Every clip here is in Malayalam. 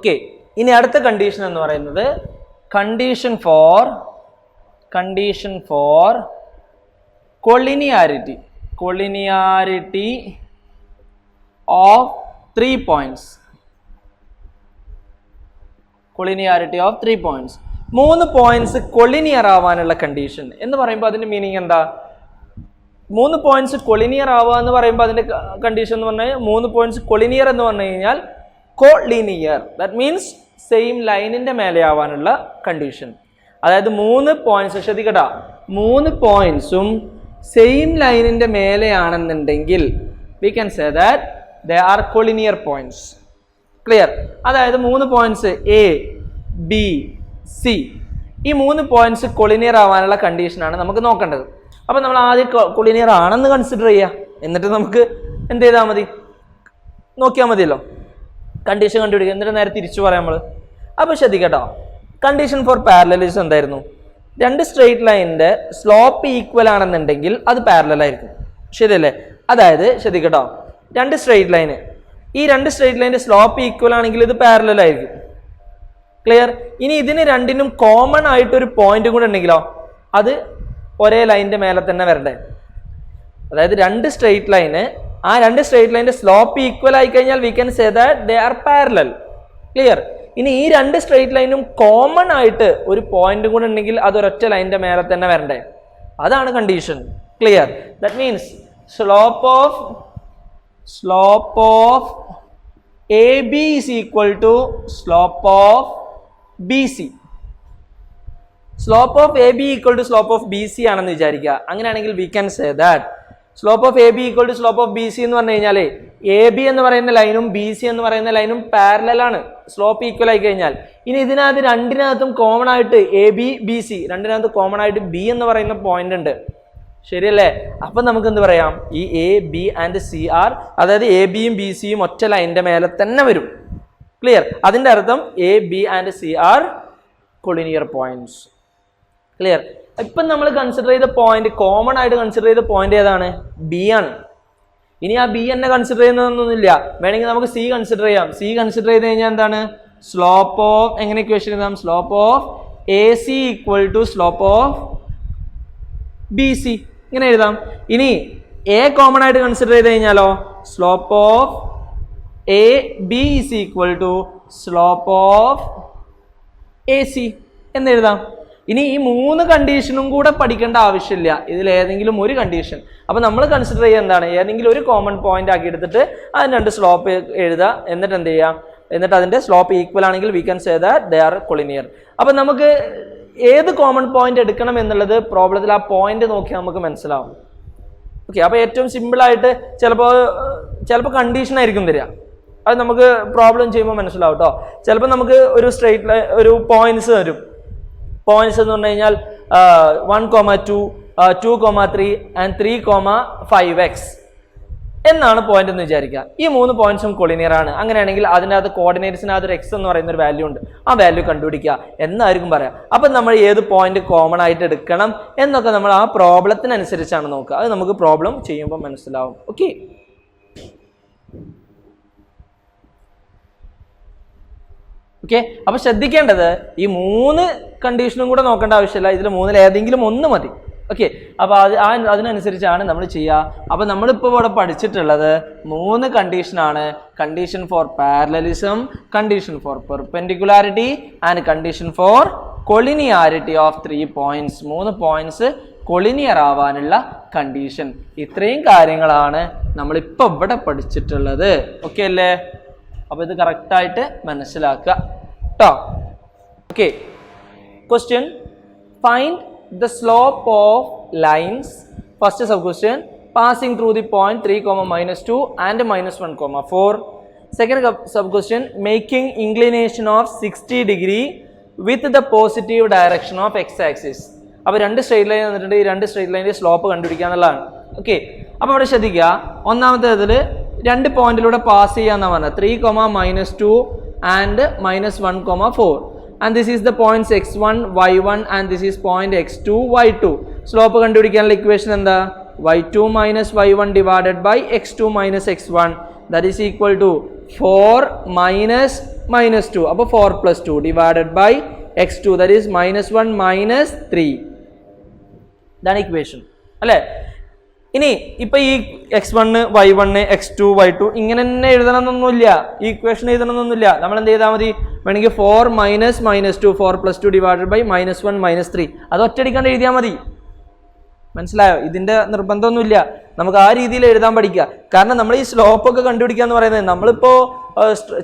ഓക്കെ, ഇനി അടുത്ത കണ്ടീഷൻ എന്ന് പറയുന്നത് condition for collinearity of 3 points. Collinearity of 3 points. 3 points collinear ആവാനുള്ള കണ്ടീഷൻ എന്ന് പറയുമ്പോൾ അതിന്റെ മീനിങ് എന്താ? 3 പോയിന്റ്സ് കൊളിനിയർ ആവുക എന്ന് പറയുമ്പോൾ അതിന്റെ കണ്ടീഷൻ എന്ന് പറഞ്ഞാൽ 3 പോയിന്റ്സ് കൊളിനിയർ എന്ന് പറഞ്ഞു കഴിഞ്ഞാൽ കോളിനിയർ, ദാറ്റ് മീൻസ് സെയിം ലൈനിന്റെ മേലെ ആവാനുള്ള കണ്ടീഷൻ. അതായത് 3 പോയിന്റ്സ്, ശ്രദ്ധിക്കട്ടാ, 3 പോയിന്റ്സും സെയിം ലൈനിന്റെ മേലെയാണെന്നുണ്ടെങ്കിൽ we can say that they are collinear points. Clear? അതായത് 3 പോയിന്റ്സ് എ ബി സി, ഈ 3 പോയിന്റ്സ് കൊളിനിയർ ആവാനുള്ള കണ്ടീഷനാണ് നമുക്ക് നോക്കേണ്ടത്. അപ്പം നമ്മൾ ആദ്യം കൊളിനിയർ ആണെന്ന് കൺസിഡർ ചെയ്യുക, എന്നിട്ട് നമുക്ക് എന്ത് ചെയ്താൽ മതി, നോക്കിയാൽ മതിയല്ലോ, കണ്ടീഷൻ കണ്ടുപിടിക്കുക, എന്നിട്ട് നേരെ തിരിച്ചു പറയാം നമ്മൾ. അപ്പോൾ ശ്രദ്ധിക്കട്ടോ, കണ്ടീഷൻ ഫോർ പാരലലിസം എന്തായിരുന്നു? 2 സ്ട്രെയിറ്റ് ലൈനിന്റെ സ്ലോപ്പ് ഈക്വൽ ആണെന്നുണ്ടെങ്കിൽ അത് പാരലൽ ആയിരിക്കും, ശരിയല്ലേ? അതായത് ശ്രദ്ധിക്കട്ടോ, 2 സ്ട്രെയിറ്റ് ലൈന്, ഈ 2 സ്ട്രെയിറ്റ് ലൈനിന്റെ സ്ലോപ്പ് ഈക്വൽ ആണെങ്കിൽ ഇത് പാരലൽ ആയിരിക്കും. ക്ലിയർ? ഇനി ഇതിന് രണ്ടിനും കോമൺ ആയിട്ട് ഒരു പോയിന്റ് കൂടെ ഉണ്ടെങ്കിലോ അത് ഒരേ ലൈനിന്റെ മേലെ തന്നെ വരണ്ടേ. അതായത് 2 സ്ട്രെയിറ്റ് ലൈന്, ആ 2 സ്ട്രെയിറ്റ് ലൈനിന്റെ സ്ലോപ്പ് ഈക്വൽ ആയി കഴിഞ്ഞാൽ V can say that they are parallel. Clear? ഇനി ഈ 2 സ്ട്രെയിറ്റ് ലൈനും കോമൺ ആയിട്ട് ഒരു പോയിന്റ് കൂടെ ഉണ്ടെങ്കിൽ അത് ഒരൊറ്റ ലൈനിന്റെ മേലെ തന്നെ വരണ്ടേ, അതാണ് condition. Clear? That means slope of AB is equal to slope of BC. Slope of AB equal to slope of BC ആണെന്ന് വിചാരിക്കുക. അങ്ങനെയാണെങ്കിൽ we can say that slope of AB equal to slope of BC എന്ന് പറഞ്ഞു കഴിഞ്ഞാൽ AB എന്ന് പറയുന്ന ലൈനും BC എന്ന് പറയുന്ന ലൈനും പാരലൽ ആണ്, സ്ലോപ്പ് ഈക്വൽ ആയി കഴിഞ്ഞാൽ. ഇനി ഇതിനകത്ത് രണ്ടിനകത്തും കോമൺ ആയിട്ട് AB BC, രണ്ടിനകത്ത് കോമൺ ആയിട്ട് B എന്ന് പറയുന്ന പോയിന്റ് ഉണ്ട്, ശരിയല്ലേ? അപ്പം നമുക്ക് എന്ത് പറയാം, ഈ A B and C are, അതായത് AB യും BC യും ഒറ്റ ലൈനിന്റെ മേലെ തന്നെ വരും. ക്ലിയർ? അതിന്റെ അർത്ഥം A B and C are collinear points. Clear? ഇപ്പം നമ്മൾ കൺസിഡർ ചെയ്ത പോയിന്റ്, കോമൺ ആയിട്ട് കൺസിഡർ ചെയ്ത പോയിന്റ് ഏതാണ്? B ആണ്. ഇനി ആ B എന്നെ കൺസിഡർ ചെയ്യുന്നതൊന്നുമില്ല, വേണമെങ്കിൽ നമുക്ക് C കൺസിഡർ ചെയ്യാം. C കൺസിഡർ ചെയ്ത് കഴിഞ്ഞാൽ എന്താണ്? സ്ലോപ്പ് ഓഫ്, എങ്ങനെ ഇക്വേഷൻ എഴുതാം? Slope of AC equal to slope of BC, ഇങ്ങനെ എഴുതാം. ഇനി A കോമൺ ആയിട്ട് കൺസിഡർ ചെയ്ത് കഴിഞ്ഞാലോ slope of AB is equal to slope of AC എന്നെഴുതാം. ഇനി ഈ 3 കണ്ടീഷനും കൂടെ പഠിക്കേണ്ട ആവശ്യമില്ല, ഇതിൽ ഏതെങ്കിലും ഒരു കണ്ടീഷൻ. അപ്പൊ നമ്മൾ കൺസിഡർ ചെയ്യുക എന്താണ്, ഏതെങ്കിലും ഒരു കോമൺ പോയിന്റ് ആക്കി എടുത്തിട്ട് അതിന് 2 സ്ലോപ്പ് എഴുതുക, എന്നിട്ട് എന്ത് ചെയ്യാം, എന്നിട്ട് അതിന്റെ സ്ലോപ്പ് ഈക്വൽ ആണെങ്കിൽ V can say that they are collinear. അപ്പൊ നമുക്ക് ഏത് കോമൺ പോയിന്റ് എടുക്കണം എന്നുള്ളത് പ്രോബ്ലത്തിൽ ആ പോയിന്റ് നോക്കി നമുക്ക് മനസ്സിലാവും. ഓക്കെ, അപ്പോൾ ഏറ്റവും സിമ്പിളായിട്ട് ചിലപ്പോൾ കണ്ടീഷൻ ആയിരിക്കും തരിക, അത് നമുക്ക് പ്രോബ്ലം ചെയ്യുമ്പോൾ മനസ്സിലാവും കേട്ടോ. ചിലപ്പോൾ നമുക്ക് ഒരു സ്ട്രെയിറ്റ് ലൈൻ, ഒരു പോയിന്റ്സ് തരും. പോയിന്റ്സ് എന്ന് പറഞ്ഞു കഴിഞ്ഞാൽ 1,2, 2,3 ആൻഡ് 3,5x എന്നാണ് പോയിന്റ് എന്ന് വിചാരിക്കുക. ഈ 3 പോയിന്റ്സും കൊളിനിയർ ആണ്. അങ്ങനെയാണെങ്കിൽ അതിനകത്ത് കോർഡിനേറ്റ്സിനകത്ത് ഒരു എക്സ് എന്ന് പറയുന്ന ഒരു വാല്യൂ ഉണ്ട്, ആ വാല്യൂ കണ്ടുപിടിക്കുക എന്നായിരിക്കും പറയാം. അപ്പം നമ്മൾ ഏത് പോയിന്റ് കോമൺ ആയിട്ട് എടുക്കണം എന്നൊക്കെ നമ്മൾ ആ പ്രോബ്ലത്തിനനുസരിച്ചാണ് നോക്കുക. അത് നമുക്ക് പ്രോബ്ലം ചെയ്യുമ്പോൾ മനസ്സിലാവും. ഓക്കെ, അപ്പൊ ശ്രദ്ധിക്കേണ്ടത് ഈ 3 കണ്ടീഷനും കൂടെ നോക്കേണ്ട ആവശ്യമില്ല, ഇതിൽ 3-ൽ ഏതെങ്കിലും ഒന്ന് മതി. ഓക്കെ, അപ്പൊ അതിനനുസരിച്ചാണ് നമ്മൾ ചെയ്യുക. അപ്പൊ നമ്മളിപ്പോൾ ഇവിടെ പഠിച്ചിട്ടുള്ളത് 3 കണ്ടീഷനാണ്: condition for parallelism, condition for perpendicularity and condition for collinearity of 3 points. 3 points collinear ആവാനുള്ള കണ്ടീഷൻ. ഇത്രയും കാര്യങ്ങളാണ് നമ്മളിപ്പോൾ ഇവിടെ പഠിച്ചിട്ടുള്ളത്. ഓക്കെ അല്ലേ? അപ്പൊ ഇത് കറക്റ്റായിട്ട് മനസ്സിലാക്കുക കേട്ടോ. Okay, question: find the slope of lines, first sub question, passing through the point 3, -2 and -1, 4. Second sub question, making inclination of 60 degree with the positive direction of x axis. അപ്പോൾ 2 സ്ട്രെയിറ്റ് ലൈൻ തന്നിട്ടുണ്ട്, ഈ 2 സ്ട്രെയിറ്റ് ലൈനിന്റെ സ്ലോപ്പ് കണ്ടുപിടിക്കുക എന്നുള്ളതാണ്. ഓക്കെ, അപ്പോൾ ഇവിടെ ശ്രദ്ധിക്കുക, ഒന്നാമത്തെ ഇതിൽ 2 പോയിന്റിലൂടെ പാസ് ചെയ്യാന്നാണ് പറഞ്ഞത്, 3, -2 and -1, 4. And this is the points x1, y1 and this is point x2, y2. Slope കണ്ടുപിടിക്കാനുള്ള ഇക്വേഷൻ എന്താ? y2 minus y1 divided by x2 minus x1, that is equal to 4 minus minus 2. അപ്പോൾ 4 plus 2 divided by x2 that is minus 1 minus 3. ഇതാണ് ഇക്വേഷൻ അല്ലേ. ഇനി ഇപ്പൊ ഈ x1 y1 x2 y2 ഇങ്ങനെ തന്നെ എഴുതണമെന്നൊന്നുമില്ല, ഈ ഇക്വേഷൻ എഴുതണമെന്നൊന്നുമില്ല. നമ്മൾ എന്ത് ചെയ്താൽ മതി, വേണമെങ്കിൽ 4 minus minus 2 4 plus 2 divided by minus 1 minus 3 അത് ഒറ്റയടിക്കാണ്ട് എഴുതിയാൽ മതി. മനസ്സിലായോ? ഇതിന്റെ നിർബന്ധമൊന്നുമില്ല, നമുക്ക് ആ രീതിയിൽ എഴുതാൻ പഠിക്കുക. കാരണം നമ്മൾ ഈ സ്ലോപ്പ് ഒക്കെ കണ്ടുപിടിക്കുക എന്ന് പറയുന്നത്, നമ്മളിപ്പോ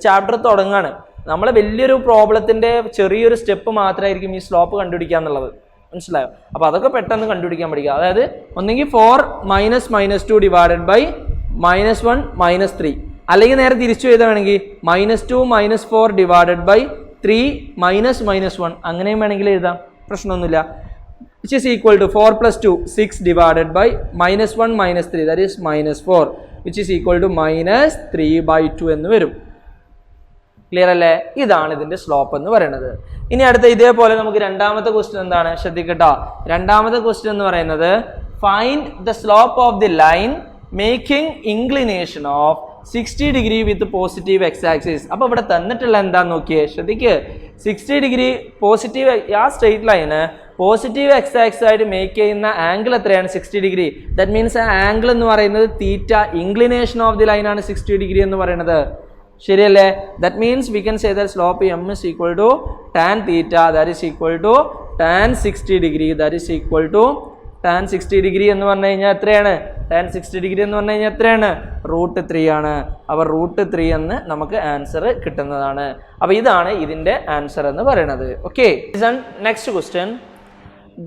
ചാപ്റ്റർ തുടങ്ങാണ്, നമ്മളെ വലിയൊരു പ്രോബ്ലത്തിന്റെ ചെറിയൊരു സ്റ്റെപ്പ് മാത്രമായിരിക്കും ഈ സ്ലോപ്പ് കണ്ടുപിടിക്കുക എന്നുള്ളത്. മനസ്സിലായോ? അപ്പൊ അതൊക്കെ പെട്ടെന്ന് കണ്ടുപിടിക്കാൻ പഠിക്കുക. അതായത് ഒന്നെങ്കിൽ 4 minus minus 2 divided by minus 1 minus 3, അല്ലെങ്കിൽ നേരെ തിരിച്ചു എഴുതുകയാണെങ്കിൽ minus 2 minus 4 divided by 3 minus minus 1 അങ്ങനെയും വേണമെങ്കിൽ എഴുതാം, പ്രശ്നമൊന്നുമില്ല. which is equal to 4 plus 2 6 divided by minus 1 minus 3 that is minus 4 which is equal to minus 3 by 2 എന്ന് വരും. ക്ലിയർ അല്ലേ? ഇതാണ് ഇതിന്റെ സ്ലോപ്പ് എന്ന് പറയുന്നത്. ഇനി അടുത്ത ഇതേപോലെ നമുക്ക് രണ്ടാമത്തെ ക്വസ്റ്റ്യൻ എന്താണ്, ശ്രദ്ധിക്കട്ടോ. രണ്ടാമത്തെ ക്വസ്റ്റ്യൻ എന്ന് പറയുന്നത് find the slope of the line making inclination of 60 degree with positive x axis. അപ്പൊ ഇവിടെ തന്നിട്ടുള്ള എന്താന്ന് നോക്കിയേ, ശ്രദ്ധിക്ക്. 60 ഡിഗ്രി പോസിറ്റീവ്, ആ സ്ട്രെയിറ്റ് ലൈന് പോസിറ്റീവ് എക്സ് ആക്സിസ് ആയിട്ട് മേക്ക് ചെയ്യുന്ന ആംഗിൾ എത്രയാണ്? 60 ഡിഗ്രി. ദാറ്റ് മീൻസ് ആ ആംഗിൾ എന്ന് പറയുന്നത് theta, inclination of the line ആണ് 60 ഡിഗ്രി എന്ന് പറയുന്നത്. ശരിയല്ലേ? That means we can say that slope m is equal to tan theta that is equal to tan 60 degree that is equal to tan 60 degree എന്ന് പറഞ്ഞു കഴിഞ്ഞാൽ എത്രയാണ്? ടാൻ 60 ഡിഗ്രി എന്ന് പറഞ്ഞു കഴിഞ്ഞാൽ എത്രയാണ്? √3 ആണ്. അപ്പോൾ √3 എന്ന് നമുക്ക് ആൻസർ കിട്ടുന്നതാണ്. അപ്പോൾ ഇതാണ് ഇതിന്റെ ആൻസർ എന്ന് പറയുന്നത്. Okay, next question.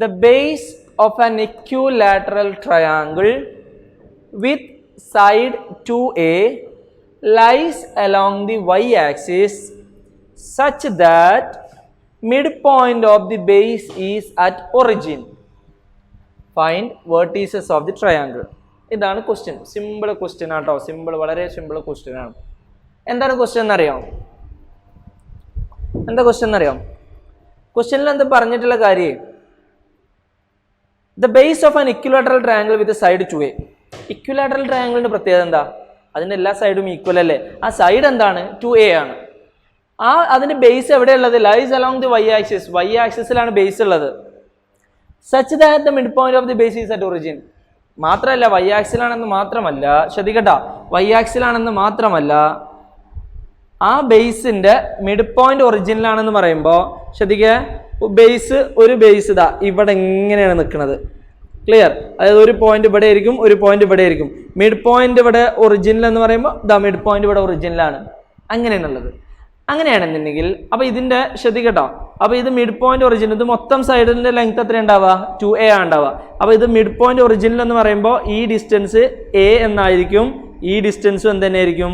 The base of an equilateral triangle with side 2a lies along the y-axis such that midpoint of the base is at origin. Find vertices of the triangle. ഇതാണ് ക്വസ്റ്റ്യൻ. സിമ്പിൾ ക്വസ്റ്റ്യൻ ആട്ടോ, സിമ്പിൾ, വളരെ സിമ്പിൾ ക്വസ്റ്റ്യൻ ആണ്. എന്താണ് ക്വസ്റ്റ്യൻ എന്നറിയാം? എന്താ ക്വസ്റ്റ്യൻ എന്നറിയാം? ക്വസ്റ്റ്യനിൽ എന്താ പറഞ്ഞിട്ടുള്ള കാര്യം? The base of an equilateral triangle with a side 2a. Equilateral ട്രയാങ്കിളിന്റെ പ്രത്യേകത എന്താ? അതിന്റെ എല്ലാ സൈഡും ഈക്വൽ അല്ലേ? ആ സൈഡ് എന്താണ്? 2a ആണ്. അതിന്റെ ബേസ് എവിടെയുള്ളത്? Lies along the y axis. y ആക്സിസിലാണ് ബേസ് ഉള്ളത്. such that the midpoint of the base is at origin. മാത്രമല്ല, y ആക്സിലാണെന്ന് മാത്രമല്ല, ശ്രദ്ധിക്കട്ടോ, y ആക്സിലാണെന്ന് മാത്രമല്ല, ആ ബേസിന്റെ മിഡ് പോയിന്റ് ഒറിജിനിലാണെന്ന് പറയുമ്പോൾ ശ്രദ്ധിക്കുക, ബേസ്, ഒരു ബേസ് ഇതാ ഇവിടെ എങ്ങനെയാണ് നിൽക്കുന്നത്. ക്ലിയർ? അതായത് ഒരു പോയിന്റ് ഇവിടെ ആയിരിക്കും, ഒരു പോയിന്റ് ഇവിടെ ആയിരിക്കും. മിഡ് പോയിന്റ് ഇവിടെ ഒറിജിനൽ എന്ന് പറയുമ്പോൾ ദാ മിഡ് പോയിന്റ് ഇവിടെ ഒറിജിനലാണ്. അങ്ങനെയാണുള്ളത്. അങ്ങനെയാണെന്നുണ്ടെങ്കിൽ അപ്പൊ ഇതിന്റെ ശ്രദ്ധിക്കട്ടോ, അപ്പൊ ഇത് മിഡ് പോയിന്റ് ഒറിജിനൽ, ഇത് മൊത്തം സൈഡിന്റെ ലെങ്ത് എത്ര ഉണ്ടാവുക? 2a ആണ് ഉണ്ടാവുക. അപ്പൊ ഇത് മിഡ് പോയിന്റ് ഒറിജിനൽ എന്ന് പറയുമ്പോൾ ഈ ഡിസ്റ്റൻസ് a എന്നായിരിക്കും, ഈ ഡിസ്റ്റൻസും എന്ത് തന്നെയായിരിക്കും?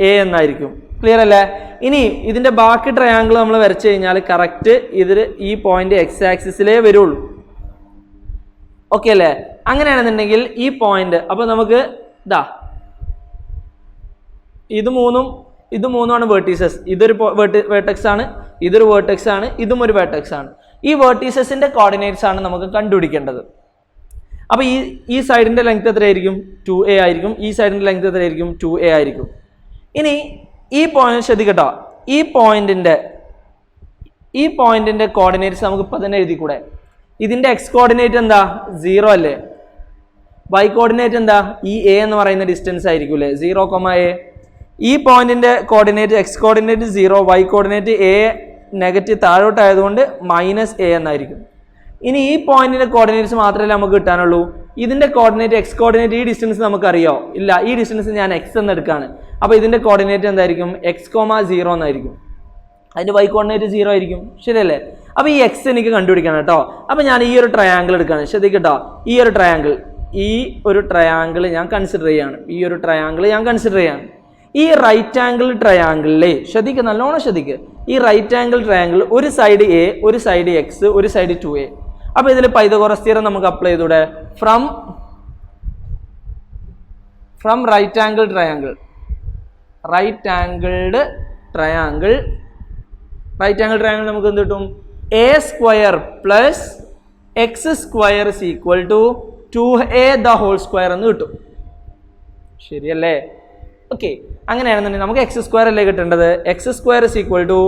a എന്നായിരിക്കും. ക്ലിയർ അല്ലേ? ഇനി ഇതിന്റെ ബാക്കി ട്രയാങ്കിൾ നമ്മൾ വരച്ചു കഴിഞ്ഞാൽ കറക്റ്റ് ഇതിൽ ഈ പോയിന്റ് എക്സ് ആക്സിസിലേ വരുള്ളൂ. ഓക്കെ അല്ലേ? അങ്ങനെയാണെന്നുണ്ടെങ്കിൽ ഈ പോയിന്റ്, അപ്പൊ നമുക്ക് ഇതാ ഇത് മൂന്നുമാണ് വേർട്ടീസസ്. ഇതൊരു വേർട്ടെക്സ് ആണ്, ഇതൊരു വേർട്ടെക്സ് ആണ്, ഇതും ഒരു വേർട്ടെക്സ് ആണ്. ഈ വേർട്ടീസസിന്റെ കോർഡിനേറ്റ്സ് ആണ് നമുക്ക് കണ്ടുപിടിക്കേണ്ടത്. അപ്പൊ ഈ സൈഡിന്റെ ലെങ്ത് എത്രയായിരിക്കും? 2a ആയിരിക്കും. ഈ സൈഡിന്റെ ലെങ്ത് എത്രയായിരിക്കും? 2a ആയിരിക്കും. ഇനി ഈ പോയിന്റ് ശ്രദ്ധിക്കട്ടോ, ഈ പോയിന്റിന്റെ കോർഡിനേറ്റ്സ് നമുക്ക് ഇപ്പൊ തന്നെ എഴുതിക്കൂടെ? ഇതിന്റെ എക്സ് കോർഡിനേറ്റ് എന്താ? 0 അല്ലേ? y കോർഡിനേറ്റ് എന്താ? ഈ a എന്ന് പറയുന്ന ഡിസ്റ്റൻസ് ആയിരിക്കും അല്ലേ? 0,a. ഈ പോയിന്റിന്റെ coordinate X coordinate 0, y coordinate a negative താഴോട്ടായതുകൊണ്ട് -a എന്നായിരിക്കും. ഇനി ഈ പോയിന്റിന്റെ കോർഡിനേറ്റ്സ് മാത്രമേ നമുക്ക് കിട്ടാനുള്ളൂ. ഇതിന്റെ കോർഡിനേറ്റ് എക്സ് കോർഡിനേറ്റ്, ഈ ഡിസ്റ്റൻസ് നമുക്കറിയോ? ഇല്ല. ഈ ഡിസ്റ്റൻസ് ഞാൻ എക്സ് എന്ന് എടുക്കാണ്. അപ്പൊ ഇതിന്റെ കോർഡിനേറ്റ് എന്തായിരിക്കും? x,0 എന്നായിരിക്കും. അതിന്റെ y കോർഡിനേറ്റ് 0 ആയിരിക്കും. ശരിയല്ലേ? അപ്പൊ ഈ എക്സ് എനിക്ക് കണ്ടുപിടിക്കണം കേട്ടോ. അപ്പൊ ഞാൻ ഈ ഒരു ട്രയാങ്കിൾ എടുക്കാണ്. ശ്രദ്ധിക്കട്ടോ, ഈ ഒരു ട്രയാങ്കിൾ ഞാൻ കൺസിഡർ ചെയ്യാണ്. ഈ റൈറ്റ് ആംഗിൾ ട്രയാങ്കിളിലെ ശ്രദ്ധിക്കുക, നല്ലോണം ശ്രദ്ധിക്കുക. ഈ റൈറ്റ് ആംഗിൾ ട്രയാങ്കിൾ ഒരു സൈഡ് a, ഒരു സൈഡ് x, ഒരു സൈഡ് 2a. അപ്പൊ ഇതിൽ പൈതഗോറസ് തിയറം നമുക്ക് അപ്ലൈ ചെയ്തൂടെ? ഫ്രം റൈറ്റ് ആംഗിൾ ട്രയാങ്കിൾ നമുക്ക് എന്ത് കിട്ടും? a² plus x² is equal to 2a the whole square എന്ന് കിട്ടും. ശരിയല്ലേ? ഓക്കെ, അങ്ങനെയാണെന്നുണ്ടെങ്കിൽ നമുക്ക് എക്സ് സ്ക്വയർ അല്ലേ കിട്ടേണ്ടത്. X square is equal to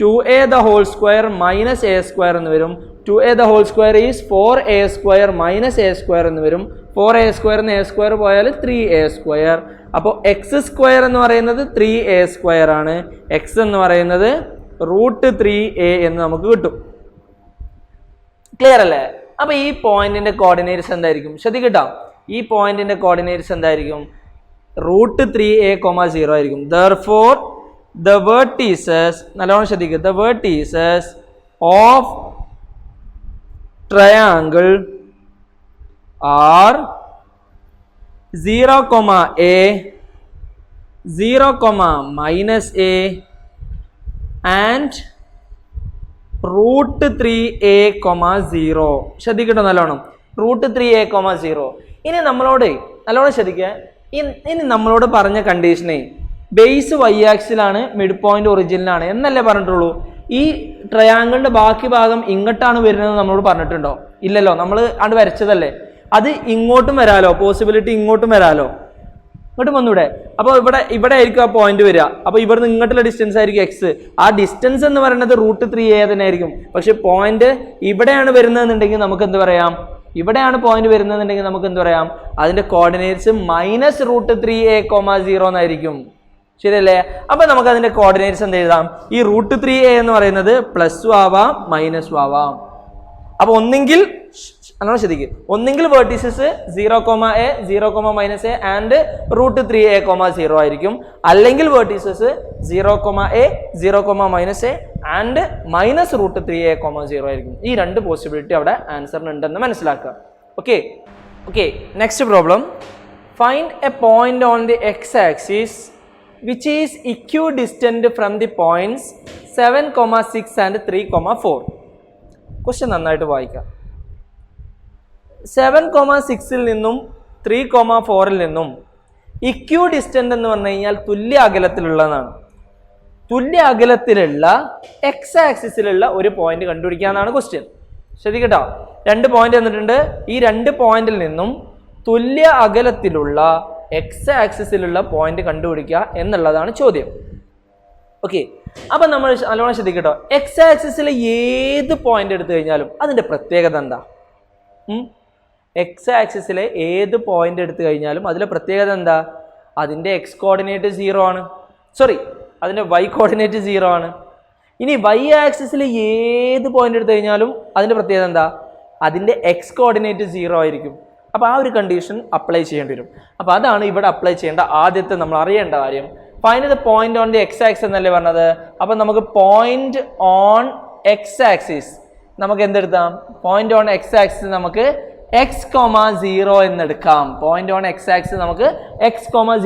2a the whole square minus a square എന്ന് വരും. 2a the whole square is 4a square minus a square എന്ന് വരും. 4a square എന്ന് a square പോയാൽ 3a square. അപ്പോൾ എക്സ് സ്ക്വയർ എന്ന് പറയുന്നത് 3a square ആണ്. എക്സ് എന്ന് പറയുന്നത് √3a എന്ന് നമുക്ക് കിട്ടും. ക്ലിയർ അല്ലേ? അപ്പോൾ ഈ പോയിന്റിന്റെ കോർഡിനേറ്റ്സ് എന്തായിരിക്കും? ശ്രദ്ധിക്കട്ടോ, ഈ പോയിന്റിന്റെ കോർഡിനേറ്റ്സ് എന്തായിരിക്കും? √3a,0 ആയിരിക്കും. Therefore the vertices, നല്ലോണം ശ്രദ്ധിക്കുക, the vertices of triangle are 0, a, 0, -a and √3a,0. ശ്രദ്ധിക്കട്ടോ നല്ലോണം, √3a,0. ഇനി നമ്മളോട് നല്ലോണം ശ്രദ്ധിക്കുക, ഇനി നമ്മളോട് പറഞ്ഞ കണ്ടീഷനെ ബേസ് വൈ ആക്സിലാണ്, മിഡ് പോയിന്റ് ഒറിജിനിലാണ് എന്നല്ലേ പറഞ്ഞിട്ടുള്ളൂ. ഈ ട്രയാങ്കിളിന്റെ ബാക്കി ഭാഗം ഇങ്ങോട്ടാണ് വരുന്നത് നമ്മളോട് പറഞ്ഞിട്ടുണ്ടോ? ഇല്ലല്ലോ, നമ്മൾ അത് വരച്ചതല്ലേ. അത് ഇങ്ങോട്ടും വരാലോ, പോസിബിലിറ്റി ഇങ്ങോട്ടും വരാലോ, ഇങ്ങോട്ടും വന്നൂടെ. അപ്പോൾ ഇവിടെ ആയിരിക്കും ആ പോയിന്റ് വരിക. അപ്പോൾ ഇവിടുന്ന് ഇങ്ങോട്ടുള്ള ഡിസ്റ്റൻസ് ആയിരിക്കും എക്സ്. ആ ഡിസ്റ്റൻസ് എന്ന് പറയുന്നത് √3a തന്നെ ആയിരിക്കും. പക്ഷെ പോയിന്റ് ഇവിടെയാണ് വരുന്നതെന്നുണ്ടെങ്കിൽ നമുക്ക് എന്ത് പറയാം? ഇവിടെയാണ് പോയിന്റ് വരുന്നതെന്നുണ്ടെങ്കിൽ നമുക്ക് എന്ത് പറയാം? അതിന്റെ കോർഡിനേറ്റ്സ് -√3a,0 എന്നായിരിക്കും. ശരിയല്ലേ? അപ്പൊ നമുക്ക് അതിന്റെ കോർഡിനേറ്റ്സ് എന്ത് എഴുതാം? ഈ √3a എന്ന് പറയുന്നത് പ്ലസും ആവാം മൈനസും ആവാം. അപ്പൊ ഒന്നെങ്കിൽ ഒന്നെങ്കിൽ vertices 0, a, 0, -a and √3a,0 ആയിരിക്കും. അല്ലെങ്കിൽ vertices 0, a, 0, -a and -√3a,0 ആയിരിക്കും. ഈ രണ്ട് പോസിബിലിറ്റി അവിടെ ആൻസറിന് ഉണ്ടെന്ന് മനസ്സിലാക്കുക. Okay. Next problem. Find A point on the X axis which is equidistant from the points 7, 6 and 3, 4. Question നന്നായിട്ട് വായിക്കാം. 7, 6ൽ നിന്നും 3, 4ൽ നിന്നും ഇക്വിഡിസ്റ്റന്റ് എന്ന് പറഞ്ഞു കഴിഞ്ഞാൽ തുല്യ അകലത്തിലുള്ളതാണ്. തുല്യ അകലത്തിലുള്ള എക്സ് ആക്സിസിലുള്ള ഒരു പോയിന്റ് കണ്ടുപിടിക്കാന്നാണ് ക്വസ്റ്റ്യൻ. ശ്രദ്ധിക്കട്ടോ, 2 പോയിന്റ് തന്നിട്ടുണ്ട്. ഈ 2 പോയിന്റിൽ നിന്നും തുല്യ അകലത്തിലുള്ള എക്സ് ആക്സിസിലുള്ള പോയിന്റ് കണ്ടുപിടിക്കുക എന്നുള്ളതാണ് ചോദ്യം. ഓക്കെ, അപ്പൊ നമ്മൾ നല്ലോണം ശ്രദ്ധിക്കട്ടോ, എക്സ് ആക്സിസിൽ ഏത് പോയിന്റ് എടുത്തു കഴിഞ്ഞാലും അതിന്റെ പ്രത്യേകത എന്താ? എക്സ് ആക്സിസിലെ ഏത് പോയിന്റ് എടുത്തു കഴിഞ്ഞാലും അതിലെ പ്രത്യേകത എന്താ? അതിന്റെ എക്സ് കോർഡിനേറ്റ് 0 ആണ്. അതിന്റെ വൈ കോർഡിനേറ്റ് 0 ആണ്. ഇനി വൈ ആക്സിസിൽ ഏത് പോയിന്റ് എടുത്തു കഴിഞ്ഞാലും അതിന്റെ പ്രത്യേകത എന്താ? അതിന്റെ എക്സ് കോർഡിനേറ്റ് 0 ആയിരിക്കും. അപ്പോൾ ആ ഒരു കണ്ടീഷൻ അപ്ലൈ ചെയ്യേണ്ടി വരും. അപ്പോൾ അതാണ് ഇവിടെ അപ്ലൈ ചെയ്യേണ്ട ആദ്യത്തെ നമ്മൾ അറിയേണ്ട കാര്യം. Find the point on the X axis എന്നല്ലേ പറഞ്ഞത്. അപ്പോൾ നമുക്ക് പോയിന്റ് ഓൺ എക്സ് ആക്സിസ് നമുക്ക് എന്തെടുക്കാം? പോയിന്റ് ഓൺ എക്സ് ആക്സിസ് നമുക്ക് x, 0 എന്നെടുക്കാം. പോയിന്റ് ഓൺ എക്സ് ആക്സിസ് നമുക്ക് x,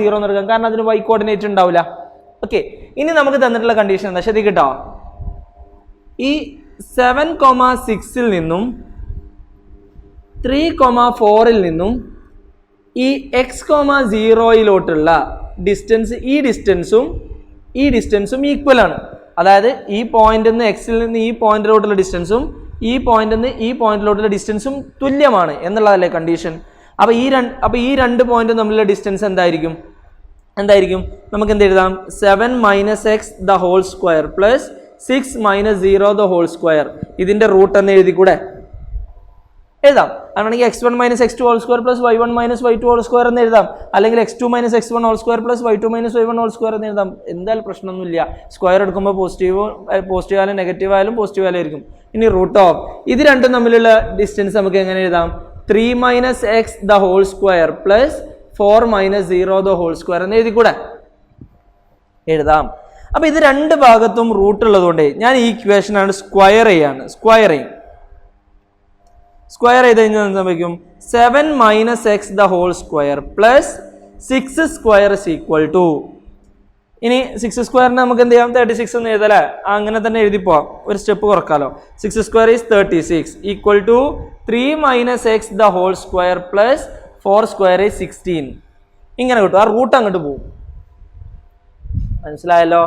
0 എന്നെടുക്കാം, കാരണം അതിന് y കോർഡിനേറ്റ് ഉണ്ടാവില്ല. ഓക്കെ, ഇനി നമുക്ക് തന്നിട്ടുള്ള കണ്ടീഷൻ എന്താ? ശ്രദ്ധിക്കട്ടോ, ഈ 7, 6ൽ നിന്നും 3, 4ൽ നിന്നും ഈ x, 0യിലോട്ടുള്ള ഡിസ്റ്റൻസ് ഈ ഡിസ്റ്റൻസും ഈക്വൽ ആണ്. അതായത് ഈ പോയിന്റിൽ നിന്ന് എക്സിൽ നിന്ന് ഈ പോയിന്റിലോട്ടുള്ള ഡിസ്റ്റൻസും ഈ പോയിന്റിൽ നിന്ന് ഈ പോയിന്റിലോട്ടുള്ള ഡിസ്റ്റൻസും തുല്യമാണ് എന്നുള്ളതല്ലേ കണ്ടീഷൻ. അപ്പോൾ ഈ രണ്ട് പോയിന്റും തമ്മിലുള്ള ഡിസ്റ്റൻസ് എന്തായിരിക്കും? നമുക്ക് എന്ത് എഴുതാം? 7 - x the whole square plus 6 - 0 the whole square. ഇതിന്റെ റൂട്ട് എന്ന് എഴുതിക്കൂടെ? എഴുതാം. അങ്ങനെയാണെങ്കിൽ x1 - x2 whole square plus y1 - y2 whole square എന്ന് എഴുതാം. അല്ലെങ്കിൽ x2 - x1 whole square plus y2 - y1 whole square എന്ന് എഴുതാം. എന്തായാലും പ്രശ്നമൊന്നുമില്ല. സ്ക്വയർ എടുക്കുമ്പോൾ പോസിറ്റീവ് ആയാലും നെഗറ്റീവ് ആയാലും പോസിറ്റീവ് ആയിരിക്കും. ഇനി റൂട്ട് ഓഫ് ഇത് രണ്ടും തമ്മിലുള്ള ഡിസ്റ്റൻസ് നമുക്ക് എങ്ങനെ എഴുതാം? 3 - x the whole square plus 4 - 0 the whole square എന്ന് എഴുതിക്കൂടെ? എഴുതാം. അപ്പൊ ഇത് രണ്ട് ഭാഗത്തും റൂട്ട് ഉള്ളതുകൊണ്ട് ഞാൻ ഈ ഇക്വേഷൻ ആണ് സ്ക്വയർ ചെയ്ത് കഴിഞ്ഞാൽ എന്ത് സംഭവിക്കും? 7 - x the whole square plus 6 square is equal to, ഇനി 6 സ്ക്വയറിന് നമുക്ക് എന്ത് ചെയ്യാം? 36 എന്ന് എഴുതല്ലേ? അങ്ങനെ തന്നെ എഴുതി പോവാം, ഒരു step കുറക്കാലോ. 6 square is 36 equal to 3 - x the whole square plus 4 square is 16. ഇങ്ങനെ കിട്ടും. ആ റൂട്ട് അങ്ങോട്ട് പോകും. മനസ്സിലായല്ലോ?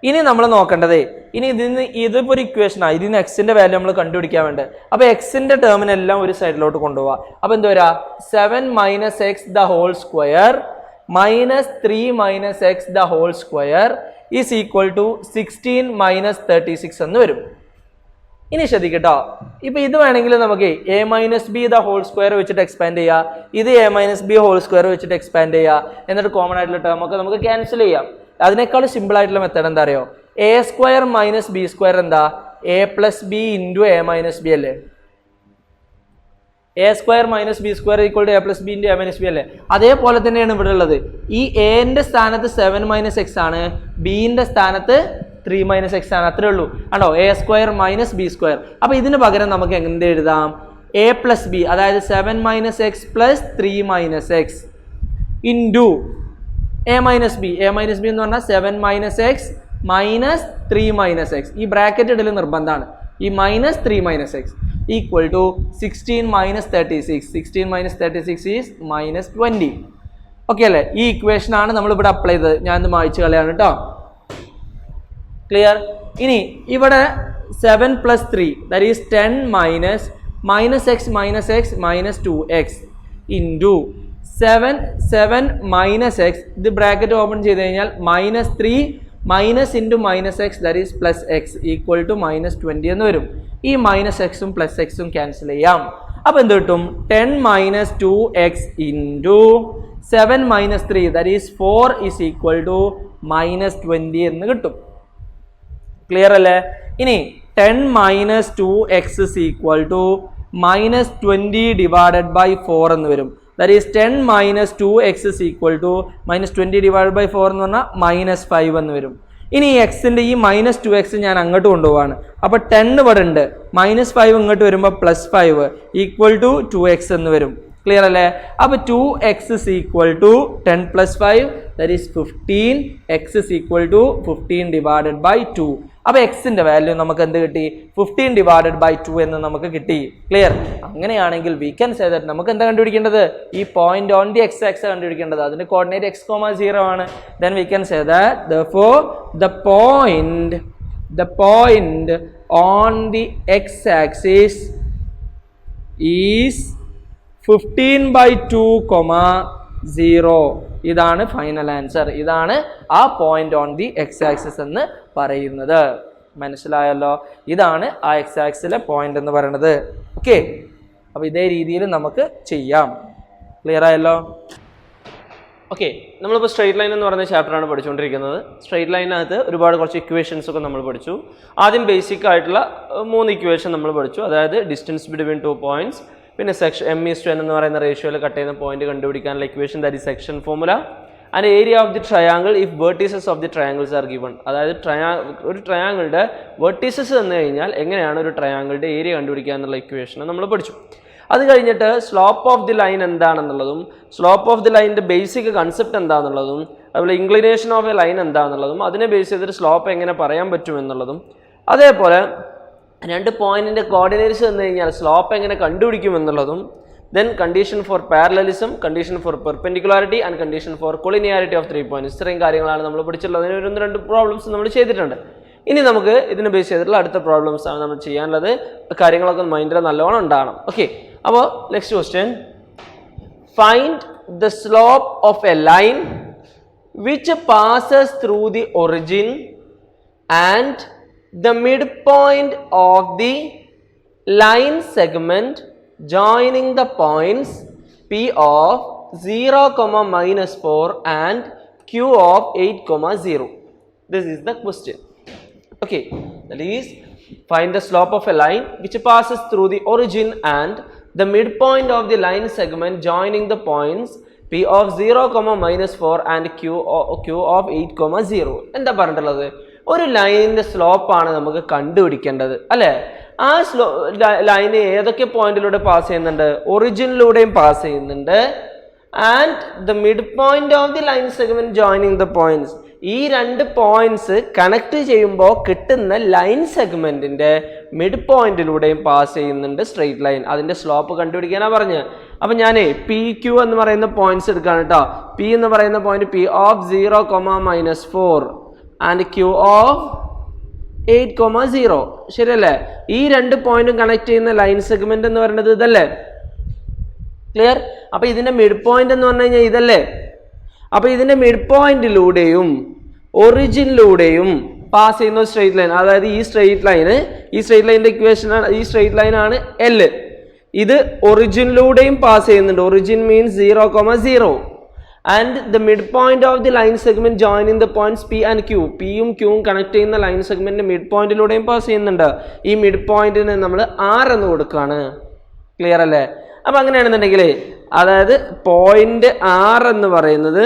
ഇനി നമ്മൾ നോക്കേണ്ടത്, ഇനി ഇതിപ്പോ ഒരു ഇക്വേഷനാണ്. ഇതിന് എക്സിന്റെ വാല്യൂ നമ്മൾ കണ്ടുപിടിക്കാൻ വേണ്ടി. അപ്പൊ എക്സിന്റെ ടേമിനെല്ലാം ഒരു സൈഡിലോട്ട് കൊണ്ടുപോവാ. അപ്പൊ എന്താ വരാ? 7 - x the whole square -3 - x the whole square is equal to 16 - 36 എന്ന് വരും. ഇനി ശ്രദ്ധിക്കട്ടോ, ഇപ്പൊ ഇത് വേണമെങ്കിൽ നമുക്ക് a - b the whole square വെച്ചിട്ട് എക്സ്പാൻഡ് ചെയ്യാം, ഇത് a - b whole square വെച്ചിട്ട് എക്സ്പാൻഡ് ചെയ്യാം, എന്നിട്ട് കോമൺ ആയിട്ടുള്ള ടേം ഒക്കെ നമുക്ക് ക്യാൻസൽ ചെയ്യാം. അതിനേക്കാൾ സിമ്പിൾ ആയിട്ടുള്ള മെത്തേഡ് എന്താ അറിയോ? a² - b² എന്താ? a + b × a - b അല്ലേ? a² - b² = a + b × a - b അല്ലേ? അതേപോലെ തന്നെയാണ് ഇവിടെ ഉള്ളത്. ഈ a-ന്റെ സ്ഥാനത്ത് 7 - x ആണ്, b-ന്റെ സ്ഥാനത്ത് 3 - x ആണ്. അത്രേ ഉള്ളൂ. ആണോ? a² - b². അപ്പൊ ഇതിന് പകരം നമുക്ക് എങ്ങനെ എഴുതാം? a + b, അതായത് 7 - x + 3 - x into a - b. a - b എന്ന് പറഞ്ഞാൽ 7 - x - 3 - x. ഈ ബ്രാക്കറ്റ് ഇടൽ നിർബന്ധമാണ്. ഈ -3 - x equal to 16 - 36. 16 - 36 is -20. Okay അല്ലേ? ഈ ഇക്വേഷൻ ആണ് നമ്മൾ ഇവിടെ അപ്ലൈ ചെയ്തത്. ഞാൻ ഇത് മായ്ച്ചു കളയാണ് കേട്ടോ. ക്ലിയർ? ഇനി ഇവിടെ 7 + 3 that is 10 - -x - 2x into 7 - x. ഇത് ബ്രാക്കറ്റ് ഓപ്പൺ ചെയ്ത് കഴിഞ്ഞാൽ -3 - x that is +x equal to -20 എന്ന് വരും. ഈ -x-ഉം +x-ഉം ക്യാൻസൽ ചെയ്യാം. അപ്പൊ എന്ത് കിട്ടും? 10 - 2x into 7 - 3 that is 4 is equal to -20 എന്ന് കിട്ടും. ക്ലിയർ അല്ലേ? ഇനി 10 - 2x is equal to -20 / 4 എന്ന് വരും. That is 10 - 2x is equal to -20 / 4 എന്ന് പറഞ്ഞാൽ -5 എന്ന് വരും. ഇനി ഈ എക്സിന്റെ ഈ -2x ഞാൻ അങ്ങോട്ട് കൊണ്ടുപോവാണ്. അപ്പൊ 10 ഇവിടെ ഉണ്ട്, -5 ഇങ്ങോട്ട് വരുമ്പോൾ +5 ഈക്വൽ ടു 2x എന്ന് വരും. ക്ലിയർ അല്ലേ? അപ്പൊ 2x is equal to 10 + 5 that is 15. x is equal to 15 / 2. അപ്പൊ എക്സിന്റെ വാല്യൂ നമുക്ക് എന്ത് കിട്ടി? 15 / 2 എന്ന് നമുക്ക് കിട്ടി. ക്ലിയർ? അങ്ങനെയാണെങ്കിൽ വി ക്യാൻ സേ ദാറ്റ് നമുക്ക് എന്താ കണ്ടുപിടിക്കേണ്ടത്? ഈ point on the X axis കണ്ടുപിടിക്കേണ്ടത്. അതിന്റെ കോർഡിനേറ്റ് x, 0 ആണ്. then we can say that therefore the point on the x axis is 15/2, 0. ഇതാണ് ഫൈനൽ ആൻസർ. ഇതാണ് ആ point on the X axis എന്ന് പറയുന്നത്. മനസ്സിലായല്ലോ? ഇതാണ് ആ എക്സ് ആക്സിസിലെ പോയിന്റ് എന്ന് പറയുന്നത്. ഓക്കെ, അപ്പൊ ഇതേ രീതിയിൽ നമുക്ക് ചെയ്യാം. ക്ലിയർ ആയല്ലോ? ഓക്കെ, നമ്മളിപ്പോൾ സ്ട്രെയിറ്റ് ലൈൻ എന്ന് പറയുന്ന ചാപ്റ്ററാണ് പഠിച്ചുകൊണ്ടിരിക്കുന്നത്. സ്ട്രെയിറ്റ് ലൈനകത്ത് ഒരുപാട് കുറച്ച് ഇക്വേഷൻസ് ഒക്കെ നമ്മൾ പഠിച്ചു. ആദ്യം ബേസിക് ആയിട്ടുള്ള 3 ഇക്വേഷൻ നമ്മൾ പഠിച്ചു. അതായത് ഡിസ്റ്റൻസ് ബിറ്റ്വീൻ 2 പോയിന്റ്സ്, പിന്നെ സെക്ഷൻ m/n എന്ന് പറയുന്ന റേഷ്യോയിൽ കട്ട് ചെയ്യുന്ന പോയിന്റ് കണ്ടുപിടിക്കാനുള്ള equation that is section formula. And area of the triangle if vertices of the triangles are given. അതായത് ഒരു ട്രയാങ്കിളുടെ വെർട്ടീസസ് തന്നു കഴിഞ്ഞാൽ എങ്ങനെയാണ് ഒരു ട്രയാങ്കിളുടെ ഏരിയ കണ്ടുപിടിക്കുക എന്നുള്ള ഇക്വേഷൻ നമ്മൾ പഠിച്ചു. അത് കഴിഞ്ഞിട്ട് സ്ലോപ്പ് ഓഫ് ദി ലൈൻ എന്താണെന്നുള്ളതും, സ്ലോപ്പ് ഓഫ് ദി ലൈനിൻ്റെ ബേസിക് കൺസെപ്റ്റ് എന്താണെന്നുള്ളതും, അതുപോലെ ഇൻക്ലിനേഷൻ ഓഫ് എ ലൈൻ എന്താണെന്നുള്ളതും, അതിനെ ബേസ് ചെയ്തിട്ട് സ്ലോപ്പ് എങ്ങനെ പറയാൻ പറ്റുമെന്നുള്ളതും, അതേപോലെ 2 പോയിന്റിന്റെ കോർഡിനേറ്റ്സ് തന്നു കഴിഞ്ഞാൽ സ്ലോപ്പ് എങ്ങനെ കണ്ടുപിടിക്കും എന്നുള്ളതും, then condition for parallelism, condition for perpendicularity and condition for collinearity of 3 points. ഇത്രയും കാര്യങ്ങളാണ് നമ്മൾ പഠിച്ചിട്ടുള്ളത്. അതിന് 1-2 പ്രോബ്ലംസ് നമ്മൾ ചെയ്തിട്ടുണ്ട്. ഇനി നമുക്ക് ഇതിനെ ബേസ് ചെയ്തിട്ടുള്ള അടുത്ത പ്രോബ്ലംസ് ആണ് നമ്മൾ ചെയ്യാനുള്ളത്. കാര്യങ്ങളൊക്കെ മൈൻഡിൽ നല്ലോണം ഉണ്ടാകണം. ഓക്കെ, അപ്പോൾ next question, find the slope of a line which passes through the origin and the midpoint of the line segment joining the points P of 0, -4 and Q of 8, 0. This is the question. Okay, that is find the slope of a line which passes through the origin and the midpoint of the line segment joining the points P of 0, -4 and Q of 8, 0. എന്താ പറഞ്ഞിട്ടുള്ളത്? ഒരു ലൈനിന്റെ സ്ലോപ്പാണ് നമുക്ക് കണ്ടുപിടിക്കേണ്ടത് അല്ലേ? ആ ലൈന് ഏതൊക്കെ പോയിന്റിലൂടെ പാസ് ചെയ്യുന്നുണ്ട്? ഒറിജിനിലൂടെയും പാസ് ചെയ്യുന്നുണ്ട്. And the mid point of the line segment joining the points. ഈ 2 പോയിന്റ്സ് കണക്ട് ചെയ്യുമ്പോൾ കിട്ടുന്ന ലൈൻ സെഗ്മെന്റിന്റെ മിഡ് പോയിന്റിലൂടെയും പാസ് ചെയ്യുന്നുണ്ട് സ്ട്രെയിറ്റ് ലൈൻ. അതിന്റെ സ്ലോപ്പ് കണ്ടുപിടിക്കാനാ പറഞ്ഞത്. അപ്പൊ ഞാൻ PQ എന്ന് പറയുന്ന പോയിന്റ്സ് എടുക്കാണ് കേട്ടോ. P എന്ന് പറയുന്ന point P of 0, -4 and Q of 8, 0. ശരിയല്ലേ? ഈ 2 പോയിന്റും കണക്ട് ചെയ്യുന്ന ലൈൻ സെഗ്മെന്റ് എന്ന് പറയുന്നത് ഇതല്ലേ? ക്ലിയർ? അപ്പൊ ഇതിന്റെ മിഡ് പോയിന്റ് എന്ന് പറഞ്ഞു കഴിഞ്ഞാൽ ഇതല്ലേ? അപ്പോൾ ഇതിന്റെ മിഡ് പോയിന്റിലൂടെയും ഒറിജിനിലൂടെയും പാസ് ചെയ്യുന്ന സ്ട്രെയിറ്റ് ലൈൻ, അതായത് ഈ സ്ട്രെയിറ്റ് ലൈനിന്റെ ഇക്വേഷൻ ആണ്, ഈ സ്ട്രെയിറ്റ് ലൈൻ ആണ് L. ഇത് ഒറിജിനിലൂടെയും പാസ് ചെയ്യുന്നുണ്ട്. Origin means 0,0 and the mid point of the line segment joining the points P and Q. പിയും ക്യൂവും കണക്ട് ചെയ്യുന്ന ലൈൻ സെഗ്മെന്റിന്റെ മിഡ് പോയിന്റിലൂടെയും പാസ് ചെയ്യുന്നുണ്ട്. ഈ മിഡ് പോയിന്റിന് നമ്മൾ R എന്ന് കൊടുക്കുകയാണ്. ക്ലിയർ അല്ലേ? അപ്പൊ അങ്ങനെയാണെന്നുണ്ടെങ്കിൽ അതായത് പോയിന്റ് R എന്ന് പറയുന്നത്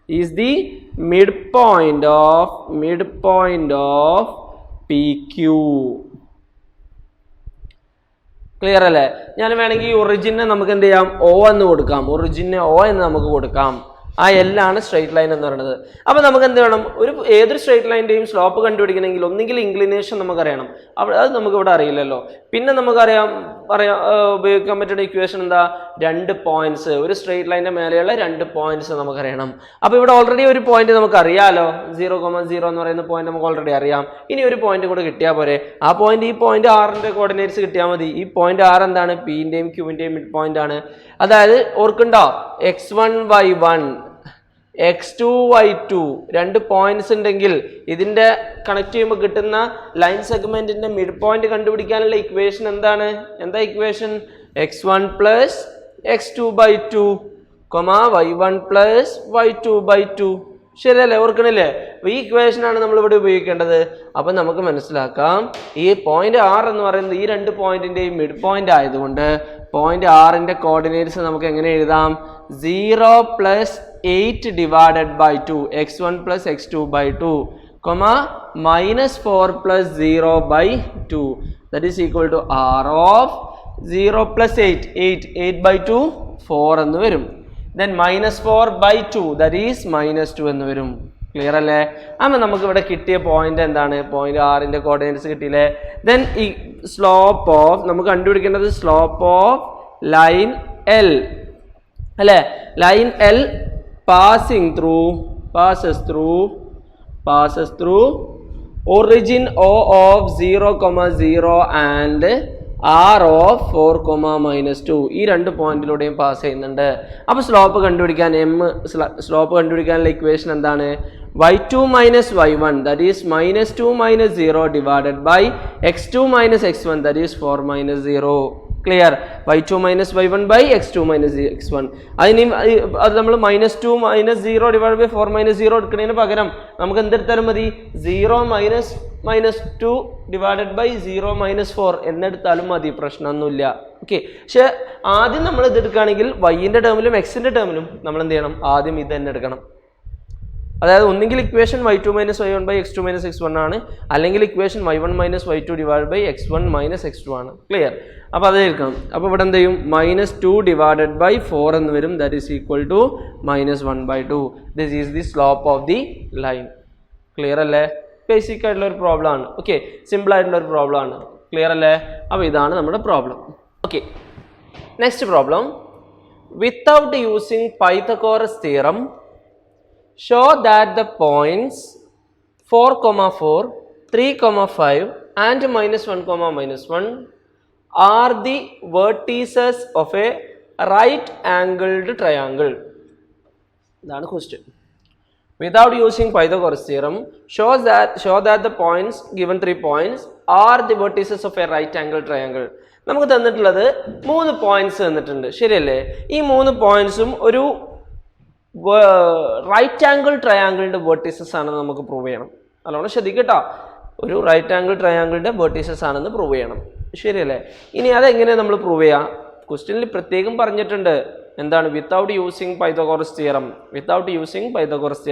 is the mid point of PQ. Clear അല്ലേ? ഞാൻ വേണമെങ്കിൽ ഈ ഒറിജിനെ നമുക്ക് എന്ത് ചെയ്യാം, O എന്ന് കൊടുക്കാം. ഒറിജിനെ O എന്ന് നമുക്ക് കൊടുക്കാം. ആ എല്ലാണ് സ്ട്രെയിറ്റ് ലൈൻ എന്ന് പറയുന്നത്. അപ്പോൾ നമുക്ക് എന്ത് വേണം, ഏതൊരു സ്ട്രെയിറ്റ് ലൈൻ്റെയും സ്ലോപ്പ് കണ്ടുപിടിക്കണമെങ്കിൽ ഒന്നെങ്കിൽ ഇൻക്ലിനേഷൻ നമുക്കറിയണം. അത് നമുക്ക് ഇവിടെ അറിയില്ലല്ലോ. പിന്നെ നമുക്കറിയാം ഉപയോഗിക്കാൻ പറ്റുന്ന ഇക്വേഷൻ എന്താ, 2 പോയിന്റ്സ്, ഒരു സ്ട്രെയിറ്റ് ലൈൻ്റെ മേലെയുള്ള 2 പോയിന്റ്സ് നമുക്കറിയണം. അപ്പോൾ ഇവിടെ ഓൾറെഡി ഒരു പോയിന്റ് നമുക്ക് അറിയാമല്ലോ, 0,0 എന്ന് പറയുന്ന പോയിന്റ് നമുക്ക് ഓൾറെഡി അറിയാം. ഇനി ഒരു പോയിന്റ് കൂടെ കിട്ടിയാൽ പോരെ. ഈ പോയിന്റ് R-ന്റെ കോർഡിനേറ്റ്സ് കിട്ടിയാൽ മതി. ഈ പോയിന്റ് R എന്താണ്, P-ന്റെയും Q-ന്റെയും മിഡ് പോയിന്റ് ആണ്. അതായത് ഓർക്കുണ്ടോ, x1 y1 x2 y2 2 points ഉണ്ടെങ്കിൽ ഇതിന്റെ കണക്ട് ചെയ്യുമ്പോൾ കിട്ടുന്ന ലൈൻ സെഗ്മെന്റിന്റെ മിഡ് പോയിന്റ് കണ്ടുപിടിക്കാനുള്ള ഇക്വേഷൻ എന്താണ്? എന്താ equation? x1 plus x2/2 y1 plus y2/2. ശരിയല്ലേ? ഓർക്കണില്ലേ? ഈ ഇക്വേഷൻ ആണ് നമ്മൾ ഇവിടെ ഉപയോഗിക്കേണ്ടത്. അപ്പൊ നമുക്ക് മനസ്സിലാക്കാം, ഈ പോയിന്റ് R എന്ന് പറയുന്നത് ഈ 2 പോയിന്റിന്റെയും മിഡ് പോയിന്റ് ആയതുകൊണ്ട് പോയിന്റ് R-ന്റെ കോർഡിനേറ്റ്സ് നമുക്ക് എങ്ങനെ എഴുതാം? 0 plus 8 divided by 2 x1 plus x2/2 minus 4 plus 0/2 that is equal to R of 0 plus 8/2 4 എന്ന് വരും. then minus 4/2 that is -2 എന്ന് വരും. ക്ലിയർ അല്ലേ? അപ്പോൾ നമുക്ക് ഇവിടെ കിട്ടിയ പോയിന്റ് എന്താണ്? പോയിന്റ് R-ന്റെ കോർഡിനേറ്റ്സ് കിട്ടിയില്ലേ? then ഈ സ്ലോപ്പ് ഓഫ് നമുക്ക് കണ്ടുപിടിക്കേണ്ടത് സ്ലോപ്പ് ഓഫ് ലൈൻ L അല്ലേ? Line L passes through origin O of 0,0 and R of 4,-2 ഈ 2 പോയിന്റിലൂടെയും പാസ് ചെയ്യുന്നുണ്ട്. അപ്പോൾ സ്ലോപ്പ് കണ്ടുപിടിക്കാനുള്ള ഇക്വേഷൻ എന്താണ്? y2 minus y1 that is -2 minus 0 divided by x2 minus x1 that is 4 minus 0. Clear? y2 minus y1 by x2 minus x1. അത് നമ്മൾ -2 minus 0 divided by 4 minus 0 എടുക്കുന്നതിന് പകരം നമുക്ക് എന്തെടുത്താലും മതി, 0 minus 2 divided by 0 minus 4 എന്നെടുത്താലും മതി, പ്രശ്നമൊന്നുമില്ല. ഓക്കെ. പക്ഷെ ആദ്യം നമ്മൾ ഇത് എടുക്കുകയാണെങ്കിൽ y-ന്റെ ടേമിലും x-ന്റെ ടേമിലും നമ്മൾ എന്ത് ചെയ്യണം? ആദ്യം ഇത് തന്നെ എടുക്കണം. അതായത് ഒന്നെങ്കിൽ equation y2 minus y1 by x2 minus x1 ആണ്, അല്ലെങ്കിൽ equation y1 minus y2 divided by x1 minus x2 ആണ്. ക്ലിയർ? അപ്പോൾ അത് എടുക്കണം. അപ്പോൾ ഇവിടെ എന്ത് ചെയ്യും? -2 divided by 4 എന്ന് വരും. That is equal to -1/2. This is the slope of the line. Clear അല്ലേ? ബേസിക് ആയിട്ടുള്ള ഒരു പ്രോബ്ലം ആണ്. ഓക്കെ, സിമ്പിൾ ആയിട്ടുള്ള ഒരു പ്രോബ്ലം ആണ്. ക്ലിയർ അല്ലേ? അപ്പോൾ ഇതാണ് നമ്മുടെ problem. Okay, next problem. Without using Pythagoras theorem show that the points 4,4, 3,5 and -1, are the vertices of a right angled triangle. That's the question. Without using Pythagoras theorem, show that the points, given 3 points, are the vertices of a right angled triangle. നമുക്ക് തന്നിട്ടുള്ളത് 3 പോയിന്റ്സ് തന്നിട്ടുണ്ട്. ശരിയല്ലേ? ഈ 3 പോയിന്റ്സും ഒരു റൈറ്റ് ആംഗിൾ ട്രയാങ്കിളിന്റെ വെർട്ടീസസ് ആണെന്ന് നമുക്ക് പ്രൂവ് ചെയ്യണം. നല്ലോണം ശ്രദ്ധിക്കട്ടോ, ഒരു റൈറ്റ് ആംഗിൾ ട്രയാങ്കിളിന്റെ വെർട്ടീസസ് ആണെന്ന് പ്രൂവ് ചെയ്യണം. ശരിയല്ലേ? ഇനി അതെങ്ങനെയാണ് നമ്മൾ പ്രൂവ് ചെയ്യുക? ക്വസ്റ്റ്യനിൽ പ്രത്യേകം പറഞ്ഞിട്ടുണ്ട് എന്താണ്? Without using Pythagoras theorem. Pythagoras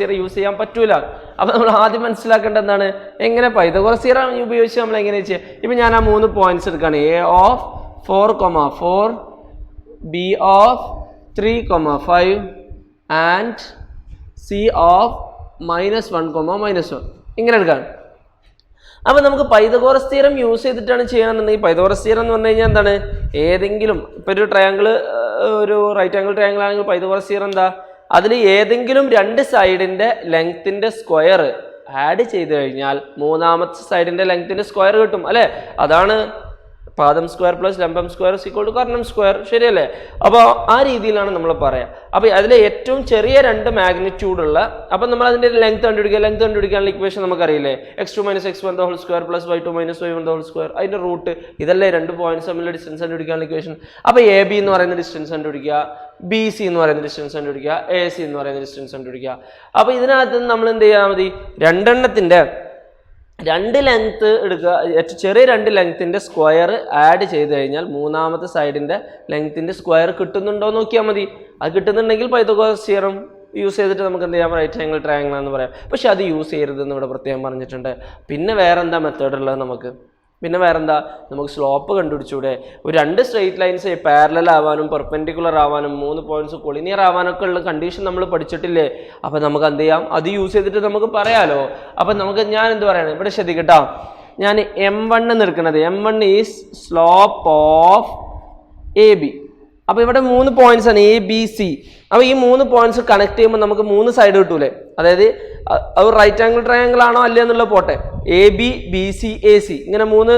theorem use ചെയ്യാൻ പറ്റൂല. അപ്പോൾ നമ്മൾ ആദ്യം മനസ്സിലാക്കേണ്ടത് എന്താണ്? എങ്ങനെ പൈതഗോറസ് തിയറം ഉപയോഗിച്ച് നമ്മൾ എങ്ങനെ ചെയ്യാം? ഇപ്പം ഞാൻ ആ 3 പോയിന്റ്സ് എടുക്കുകയാണ്. A of 4,4, B of 3,5 and C of -1, ഇങ്ങനെ എടുക്കാം. അപ്പോൾ നമുക്ക് പൈതഗോറസ് തിയറം യൂസ് ചെയ്തിട്ടാണ് ചെയ്യണമെന്നുണ്ടെങ്കിൽ, പൈതഗോറസ് തിയറം എന്ന് പറഞ്ഞു കഴിഞ്ഞാൽ എന്താണ്? ഏതെങ്കിലും ഇപ്പോൾ ഒരു ട്രയാങ്കിൾ, ഒരു റൈറ്റ് ആംഗിൾ ട്രയാങ്കിൾ ആണെങ്കിൽ പൈതഗോറസ് തിയറം എന്താ? അതിൽ ഏതെങ്കിലും 2 സൈഡിൻ്റെ ലെങ്ത്തിൻ്റെ സ്ക്വയർ ആഡ് ചെയ്ത് കഴിഞ്ഞാൽ 3ാമത്തെ സൈഡിൻ്റെ ലെങ്ത്തിൻ്റെ സ്ക്വയർ കിട്ടും അല്ലേ? അതാണ് പാദം സ്ക്വയർ പ്ലസ് ലംബം square equal to Karnam square, ശരിയല്ലേ? അപ്പോൾ ആ രീതിയിലാണ് നമ്മൾ പറയാം. അപ്പോൾ അതിലെ ഏറ്റവും ചെറിയ രണ്ട് മാഗ്നിറ്റ്യൂഡുള്ള, അപ്പം നമ്മൾ അതിൻ്റെ ലെങ്ത് കണ്ടുപിടിക്കാനുള്ള equation നമുക്കറിയില്ലേ, x2 - x1 the whole square plus y2 - y1 the whole square, അതിൻ്റെ റൂട്ട് ഇതല്ലേ രണ്ട് പോയിന്റ്സ് തമ്മിലുള്ള ഡിസ്റ്റൻസ് കണ്ടുപിടിക്കാനുള്ള ഇക്വേഷൻ. അപ്പോൾ AB എന്ന് പറയുന്ന ഡിസ്റ്റൻസ് കണ്ടുപിടിക്കുക, BC എന്ന് പറയുന്ന ഡിസ്റ്റൻസ് കണ്ടുപിടിക്കുക, AC എന്ന് പറയുന്ന ഡിസ്റ്റൻസ് കണ്ടുപിടിക്കുക. അപ്പോൾ ഇതിനകത്ത് നമ്മൾ എന്ത് ചെയ്യാൻ മതി, രണ്ടെണ്ണത്തിൻ്റെ രണ്ട് ലെങ്ത് എടുക്കുക, ചെറിയ രണ്ട് ലെങ്ത്തിൻ്റെ സ്ക്വയർ ആഡ് ചെയ്ത് കഴിഞ്ഞാൽ മൂന്നാമത്തെ സൈഡിൻ്റെ ലെങ്ത്തിൻ്റെ സ്ക്വയർ കിട്ടുന്നുണ്ടോ എന്ന് നോക്കിയാൽ മതി. അത് കിട്ടുന്നുണ്ടെങ്കിൽ പൈതഗോറസ് തിയറം യൂസ് ചെയ്തിട്ട് നമുക്ക് എന്ത് ചെയ്യാം, റൈറ്റ് ആംഗിൾ ട്രയാംഗിൾ എന്ന് പറയാം. പക്ഷെ അത് യൂസ് ചെയ്യരുതെന്ന് ഇവിടെ പ്രത്യേകം പറഞ്ഞിട്ടുണ്ട്. പിന്നെ വേറെന്താ മെത്തേഡ് ഉള്ളത് നമുക്ക്? പിന്നെ വേറെന്താ, നമുക്ക് സ്ലോപ്പ് കണ്ടുപിടിച്ചൂടെ? ഒരു രണ്ട് സ്ട്രെയിറ്റ് ലൈൻസ് പാരലൽ ആവാനും പെർപെൻഡിക്കുലർ ആവാനും 3 പോയിന്റ്സ് കൊളിനിയർ ആവാനൊക്കെ ഉള്ള കണ്ടീഷൻ നമ്മൾ പഠിച്ചിട്ടില്ലേ? അപ്പം നമുക്ക് എന്ത് ചെയ്യാം, അത് യൂസ് ചെയ്തിട്ട് നമുക്ക് പറയാലോ. അപ്പം നമുക്ക് ഞാൻ എന്ത് പറയണം, ഇവിടെ ശ്രദ്ധിക്കട്ടോ, ഞാൻ M1 എന്ന് എടുക്കുന്നത്, M1 is slope of AB. അപ്പോൾ ഇവിടെ 3 പോയിന്റ്സ് ആണ് ABC. അപ്പോൾ ഈ 3 പോയിന്റ്സ് കണക്ട് ചെയ്യുമ്പോൾ നമുക്ക് 3 സൈഡ് കിട്ടൂലേ? അതായത് അത് റൈറ്റ് ആംഗിൾ ട്രയാംഗിൾ ആണോ അല്ലേ എന്നുള്ള പോട്ടെ, AB BC AC ഇങ്ങനെ 3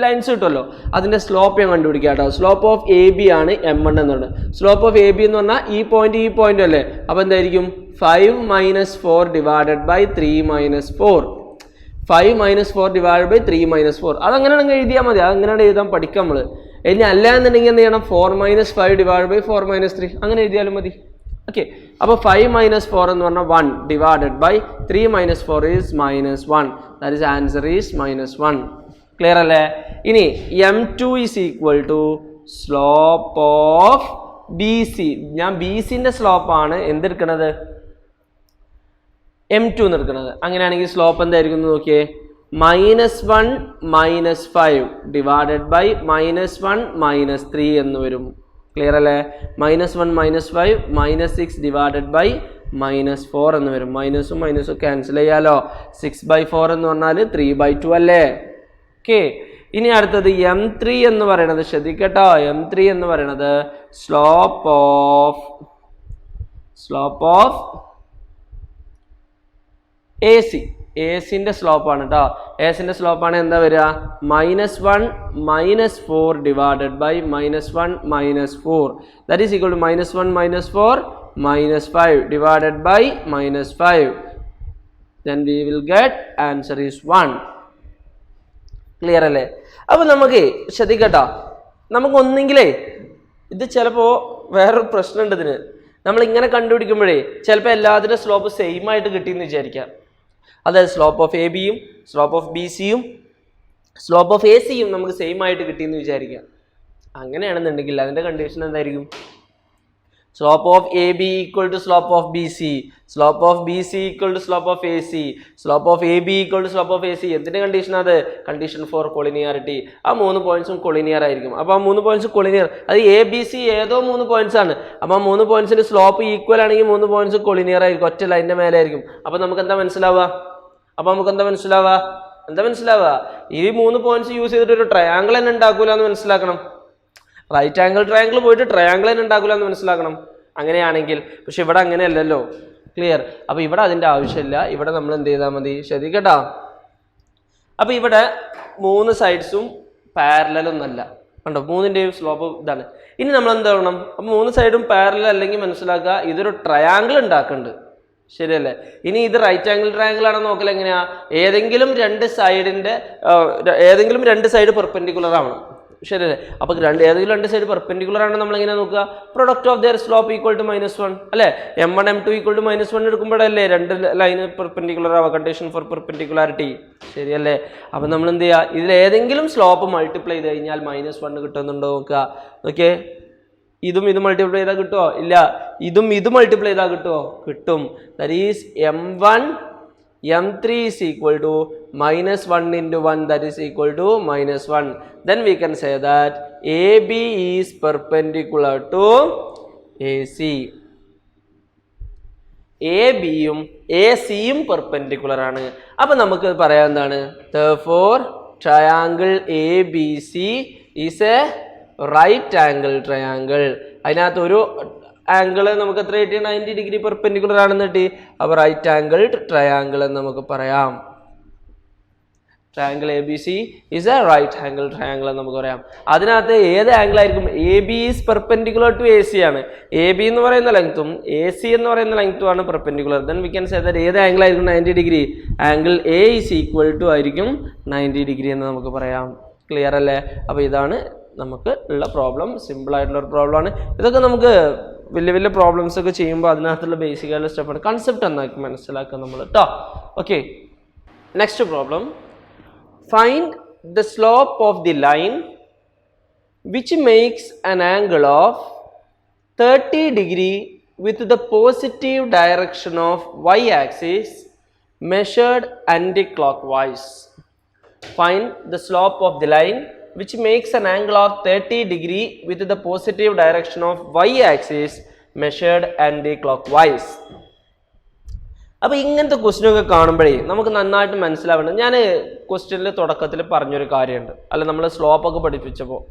ലൈൻസ് കിട്ടുമല്ലോ. അതിൻ്റെ സ്ലോപ്പ് ഞാൻ കണ്ടുപിടിക്കാം കേട്ടോ. സ്ലോപ്പ് ഓഫ് AB ആണ് M1 എന്നുള്ളത്. സ്ലോപ്പ് ഓഫ് AB എന്ന് പറഞ്ഞാൽ ഈ പോയിന്റ് അല്ലേ? അപ്പോൾ എന്തായിരിക്കും, 5 - 4 ഡിവൈഡഡ് ബൈ 3 - 4. 5 - 4 divided by 3 - 4. അതങ്ങനെയാണെങ്കിൽ എഴുതിയാൽ മതി. അതങ്ങനെയാണ് എഴുതാൻ പഠിക്കാം നമ്മൾ. ഇനി അല്ല എന്നുണ്ടെങ്കിൽ എന്ത് ചെയ്യണം, 4 - 5 ഡിവൈഡ് ബൈ 4 - 3 അങ്ങനെ എഴുതിയാലും മതി. ഓക്കെ, അപ്പോൾ 5 - 4 എന്ന് പറഞ്ഞാൽ 1 divided by 3 - 4 is -1. That is answer is -1. Clear അല്ലേ? ഇനി M2 is equal to slope of BC. ഞാൻ BCൻ്റെ സ്ലോപ്പാണ് എന്തെടുക്കണത്, M2 എന്ന് എടുക്കുന്നത്. അങ്ങനെയാണെങ്കിൽ സ്ലോപ്പ് എന്തായിരിക്കും എന്ന് നോക്കിയേ, -1 - 5 ഡിവൈഡഡ് ബൈ -1 - 3 എന്ന് വരും. ക്ലിയർ അല്ലേ? -1 - 5 -6 ഡിവൈഡഡ് ബൈ -4 എന്ന് വരും. മൈനസും മൈനസും ക്യാൻസൽ ചെയ്യാലോ. 6/4 എന്ന് പറഞ്ഞാൽ 3/2 അല്ലേ? ഓക്കെ, ഇനി അടുത്തത് M3 എന്ന് പറയുന്നത്, ശ്രദ്ധിക്കട്ടോ, M3 എന്ന് പറയുന്നത് സ്ലോപ്പ് ഓഫ് AC. ACൻ്റെ സ്ലോപ്പാണ് കേട്ടോ. ACൻ്റെ സ്ലോപ്പാണ് എന്താ വരിക, -1 - 4 divided by -1 - 4. That is equal to -1 - 4 -5 divided by -5. Then we will get answer is 1. Clear അല്ലേ? അപ്പോൾ നമുക്ക് ശ്രദ്ധിക്കട്ടോ, നമുക്കൊന്നെങ്കിലേ ഇത് ചിലപ്പോൾ വേറൊരു പ്രശ്നമുണ്ട് ഇതിന്. നമ്മളിങ്ങനെ കണ്ടുപിടിക്കുമ്പോഴേ ചിലപ്പോൾ എല്ലാത്തിൻ്റെ സ്ലോപ്പ് സെയിം ആയിട്ട് കിട്ടിയെന്ന് വിചാരിക്കാം. അതായത് സ്ലോപ്പ് ഓഫ് AB യും സ്ലോപ്പ് ഓഫ് BC യും സ്ലോപ്പ് ഓഫ് AC യും നമുക്ക് സെയിം ആയിട്ട് കിട്ടിയെന്ന് വിചാരിക്കാം. അങ്ങനെയാണെന്നുണ്ടെങ്കിൽ അതിൻ്റെ കണ്ടീഷൻ എന്തായിരിക്കും, slope of AB equal to slope of BC, slope of BC equal to slope of AC, slope of AB equal to slope of AC. എന്തിൻ്റെ കണ്ടീഷൻ അത്? Condition for collinearity. ആ 3 പോയിന്റ്സും കൊളിനിയർ ആയിരിക്കും. അപ്പോൾ ആ 3 പോയിന്റ്സ് കൊളിനിയർ, അത് ABC ഏതോ 3 പോയിന്റ്സ് ആണ്. അപ്പോൾ ആ 3 പോയിന്റ്സിന് സ്ലോപ്പ് ഈക്വൽ ആണെങ്കിൽ 3 പോയിന്റ്സ് കൊളിനിയർ ആയിരിക്കും, ഒറ്റ ലൈനിൻ്റെ മേലെ ആയിരിക്കും. അപ്പോൾ നമുക്ക് എന്താ മനസ്സിലാവുക, ഈ 3 പോയിന്റ്സ് യൂസ് ചെയ്തിട്ട് ഒരു ട്രയാംഗിൾ തന്നെ ഉണ്ടാക്കൂല എന്ന് മനസ്സിലാക്കണം. റൈറ്റ് ആംഗിൾ ട്രയാംഗിൾ പോയിട്ട് ട്രയാംഗിൾ തന്നെ ഉണ്ടാക്കില്ല എന്ന് മനസ്സിലാക്കണം അങ്ങനെയാണെങ്കിൽ. പക്ഷെ ഇവിടെ അങ്ങനെയല്ലല്ലോ. ക്ലിയർ? അപ്പോൾ ഇവിടെ അതിൻ്റെ ആവശ്യമില്ല. ഇവിടെ നമ്മൾ എന്ത് ചെയ്താൽ മതി, ശ്രദ്ധിക്കട്ടോ. അപ്പോൾ ഇവിടെ 3 സൈഡ്സും പാരലലൊന്നല്ല, കണ്ടോ, 3ൻ്റെയും സ്ലോപ്പ് ഇതാണ്. ഇനി നമ്മൾ എന്താ ചെയ്യണം, അപ്പോൾ 3 സൈഡും പാരലൽ അല്ലെങ്കിൽ മനസ്സിലാക്കുക ഇതൊരു ട്രയാംഗിൾ ഉണ്ടാക്കുന്നുണ്ട്, ശരിയല്ലേ? ഇനി ഇത് റൈറ്റ് ആംഗിൾ ട്രയാംഗിൾ ആണെന്ന് നോക്കൽ എങ്ങനെയാ, ഏതെങ്കിലും രണ്ട് സൈഡ് പെർപെൻഡിക്കുലർ ആവണം, ശരിയല്ലേ? അപ്പോൾ ഏതെങ്കിലും 2 സൈഡ് പെർപെൻഡിക്കുലർ ആണ് നമ്മൾ എങ്ങനെ നോക്കുക, product of their slope equal to -1 അല്ലേ? M1 M2 ഈക്വൽ ടു -1 എടുക്കുമ്പോഴല്ലേ 2 ലൈന് പെർപെൻഡിക്കുലർ ആവുക, കണ്ടീഷൻ ഫോർ പെർപെൻഡിക്കുലാരിറ്റി, ശരിയല്ലേ? അപ്പോൾ നമ്മൾ എന്ത് ചെയ്യുക, ഇതിൽ ഏതെങ്കിലും സ്ലോപ്പ് മൾട്ടിപ്ലൈ ചെയ്ത് കഴിഞ്ഞാൽ -1 കിട്ടുന്നുണ്ടോ നോക്കുക. ഓക്കെ, ഇതും മൾട്ടിപ്ലൈ ചെയ്താൽ കിട്ടുമോ? ഇല്ല. ഇത് മൾട്ടിപ്ലൈ ചെയ്താൽ കിട്ടുമോ? കിട്ടും. That is M3 is equal to -1 into 1, that is equal to -1. Then we can say that AB is perpendicular to AC. AB യും AC യും പെർപെൻഡിക്കുലർ ആണ്. അപ്പോൾ നമുക്ക് പറയാൻ എന്താണ്, therefore triangle ABC is a right angle triangle. അതിനകത്ത് ഒരു ആംഗിൾ നമുക്ക് എത്ര കിട്ടി, 90 ഡിഗ്രി പെർപെൻഡിക്കുലർ ആണെന്ന് കിട്ടി. അപ്പോൾ റൈറ്റ് ആംഗിൾ ട്രയാംഗിൾ എന്ന് നമുക്ക് പറയാം. Triangle A B C is a right angle triangle എന്ന് നമുക്ക് പറയാം. അതിനകത്ത് ഏത് ആംഗിൾ ആയിരിക്കും? A B is perpendicular to A C ആണ്. എ ബി എന്ന് പറയുന്ന ലെങ്ത്തും എ സി എന്ന് പറയുന്ന ലെങ്ത്തും ആണ് perpendicular. Then we can say that ഏത് ആംഗിൾ ആയിരിക്കും 90 degree? Angle A is equal to ആയിരിക്കും 90 ഡിഗ്രി എന്ന് നമുക്ക് പറയാം. ക്ലിയർ അല്ലേ? അപ്പോൾ ഇതാണ് നമുക്ക് ഉള്ള പ്രോബ്ലം. സിമ്പിൾ ആയിട്ടുള്ള ഒരു പ്രോബ്ലം ആണ്. ഇതൊക്കെ നമുക്ക് വലിയ വലിയ പ്രോബ്ലംസ് ഒക്കെ ചെയ്യുമ്പോൾ അതിനകത്തുള്ള ബേസിക് ആയിട്ടുള്ള സ്റ്റെപ്പാണ്. കൺസെപ്റ്റ് എന്നാക്കി മനസ്സിലാക്കുക നമ്മൾ കേട്ടോ. Okay, next problem. Find the slope of the line which makes an angle of 30 degree with the positive direction of y-axis measured anti-clockwise. Find the slope of the line which makes an angle of 30 degree with the positive direction of y-axis measured anti-clockwise. അപ്പോൾ ഇങ്ങനത്തെ ക്വസ്റ്റ്യനൊക്കെ കാണുമ്പോഴേ നമുക്ക് നന്നായിട്ട് മനസ്സിലാവേണ്ടത്, ഞാൻ ക്വസ്റ്റ്യനിൽ തുടക്കത്തിൽ പറഞ്ഞൊരു കാര്യമുണ്ട്, അല്ല നമ്മൾ സ്ലോപ്പൊക്കെ പഠിപ്പിച്ചപ്പോൾ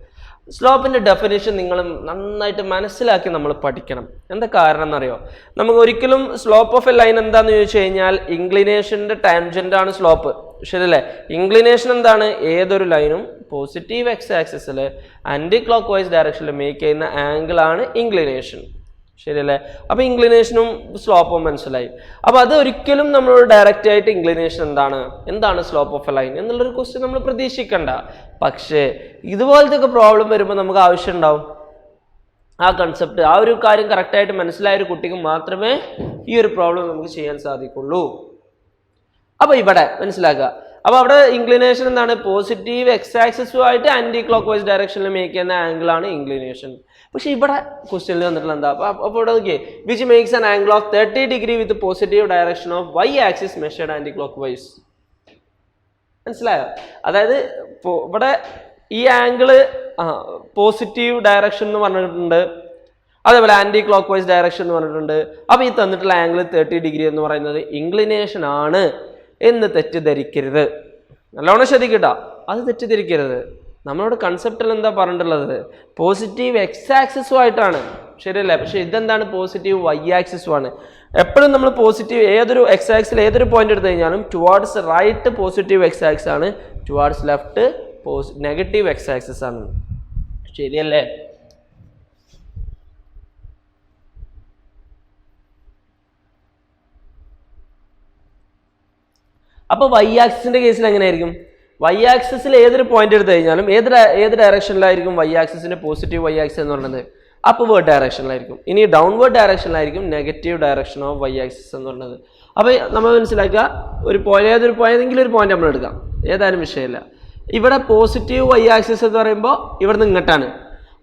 സ്ലോപ്പിൻ്റെ ഡെഫിനേഷൻ നിങ്ങൾ നന്നായിട്ട് മനസ്സിലാക്കി നമ്മൾ പഠിക്കണം. എന്താ കാരണം എന്നറിയോ? നമുക്ക് ഒരിക്കലും സ്ലോപ്പ് ഓഫ് എ ലൈൻ എന്താണെന്ന് ചോദിച്ചു കഴിഞ്ഞാൽ ഇൻക്ലിനേഷൻ്റെ ടാൻജൻ്റ് ആണ് സ്ലോപ്പ്, ശരിയല്ലേ? ഇൻക്ലിനേഷൻ എന്താണ്? ഏതൊരു ലൈനും പോസിറ്റീവ് എക്സ് ആക്സിസിൽ ആൻറ്റി ക്ലോക്ക് വൈസ് ഡയറക്ഷനിൽ മേക്ക് ചെയ്യുന്ന ആംഗിളാണ് ഇൻക്ലിനേഷൻ, ശരിയല്ലേ? അപ്പോൾ ഇൻക്ലിനേഷനും സ്ലോപ്പും മനസ്സിലായി. അപ്പോൾ അത് ഒരിക്കലും നമ്മൾ ഡയറക്റ്റ് ആയിട്ട് ഇൻക്ലിനേഷൻ എന്താണ് സ്ലോപ്പ് ഓഫ് എ ലൈൻ എന്നുള്ളൊരു ക്വസ്റ്റ്യൻ നമ്മൾ പ്രതീക്ഷിക്കണ്ട. പക്ഷേ ഇതുപോലത്തെ ഒക്കെ പ്രോബ്ലം വരുമ്പോൾ നമുക്ക് ആവശ്യം ഉണ്ടാവും ആ കൺസെപ്റ്റ്, ആ ഒരു കാര്യം കറക്റ്റായിട്ട് മനസ്സിലായ ഒരു കുട്ടിക്ക് മാത്രമേ ഈ ഒരു പ്രോബ്ലം നമുക്ക് ചെയ്യാൻ സാധിക്കുള്ളൂ. അപ്പോൾ ഇവിടെ മനസ്സിലാക്കുക. അപ്പോൾ അവിടെ ഇൻക്ലിനേഷൻ എന്താണ്? പോസിറ്റീവ് എക്സ് ആക്സിസുമായിട്ട് ആൻറ്റി ക്ലോക്ക് വൈസ് ഡയറക്ഷനിൽ മേക്ക് ചെയ്യുന്ന ആംഗിളാണ് ഇൻക്ലിനേഷൻ. പക്ഷെ ഇവിടെ ക്വസ്റ്റ്യനിൽ വന്നിട്ടുള്ള എന്താ? അപ്പോൾ ഇവിടെ നോക്കിയേ, which makes an angle of 30 degree with positive direction of Y axis measured anticlockwise. മനസ്സിലായോ? അതായത് ഇവിടെ ഈ ആംഗിള് പോസിറ്റീവ് ഡയറക്ഷൻ എന്ന് പറഞ്ഞിട്ടുണ്ട്, അതേപോലെ ആൻറ്റി ക്ലോക്ക് വൈസ് ഡയറക്ഷൻ എന്ന് പറഞ്ഞിട്ടുണ്ട്. അപ്പോൾ ഈ തന്നിട്ടുള്ള ആംഗിൾ 30 ഡിഗ്രി എന്ന് പറയുന്നത് ഇൻക്ലിനേഷൻ ആണ് എന്ന് തെറ്റിദ്ധരിക്കരുത്. നല്ലോണം ശ്രദ്ധിക്കട്ടോ, അത് തെറ്റിദ്ധരിക്കരുത്. നമ്മളോട് കൺസെപ്റ്റിൽ എന്താ പറഞ്ഞിട്ടുള്ളത്? പോസിറ്റീവ് എക്സ് ആക്സിസുമായിട്ടാണ്, ശരിയല്ലേ? പക്ഷെ ഇതെന്താണ്? പോസിറ്റീവ് വൈ ആക്സിസുമാണ്. എപ്പോഴും നമ്മൾ പോസിറ്റീവ് ഏതൊരു എക്സ് ആക്സിൽ ഏതൊരു പോയിന്റ് എടുത്തു കഴിഞ്ഞാലും towards right positive X axis ആണ്, towards left negative X axis ആണ്, ശരിയല്ലേ? അപ്പോൾ വൈ ആക്സിസിന്റെ കേസിൽ എങ്ങനെയായിരിക്കും? വൈ ആക്സിസിൽ ഏതൊരു പോയിന്റ് എടുത്തു കഴിഞ്ഞാലും ഏത് ഡയറക്ഷനിലായിരിക്കും വൈ ആക്സിസിന്റെ പോസിറ്റീവ് വൈ ആക്സിസ് എന്ന് പറയുന്നത്? അപ്വേർഡ് ഡയറക്ഷനിലായിരിക്കും. ഇനി ഡൗൺവേർഡ് ഡയറക്ഷനിലായിരിക്കും negative direction of Y axis എന്ന് പറയുന്നത്. അപ്പോൾ നമ്മൾ മനസ്സിലാക്കുക, ഏതെങ്കിലും ഒരു പോയിന്റ് നമ്മൾ എടുക്കാം, ഏതായാലും വിഷയമില്ല. ഇവിടെ പോസിറ്റീവ് വൈ ആക്സിസ് എന്ന് പറയുമ്പോൾ ഇവിടുന്ന് ഇങ്ങോട്ടാണ്.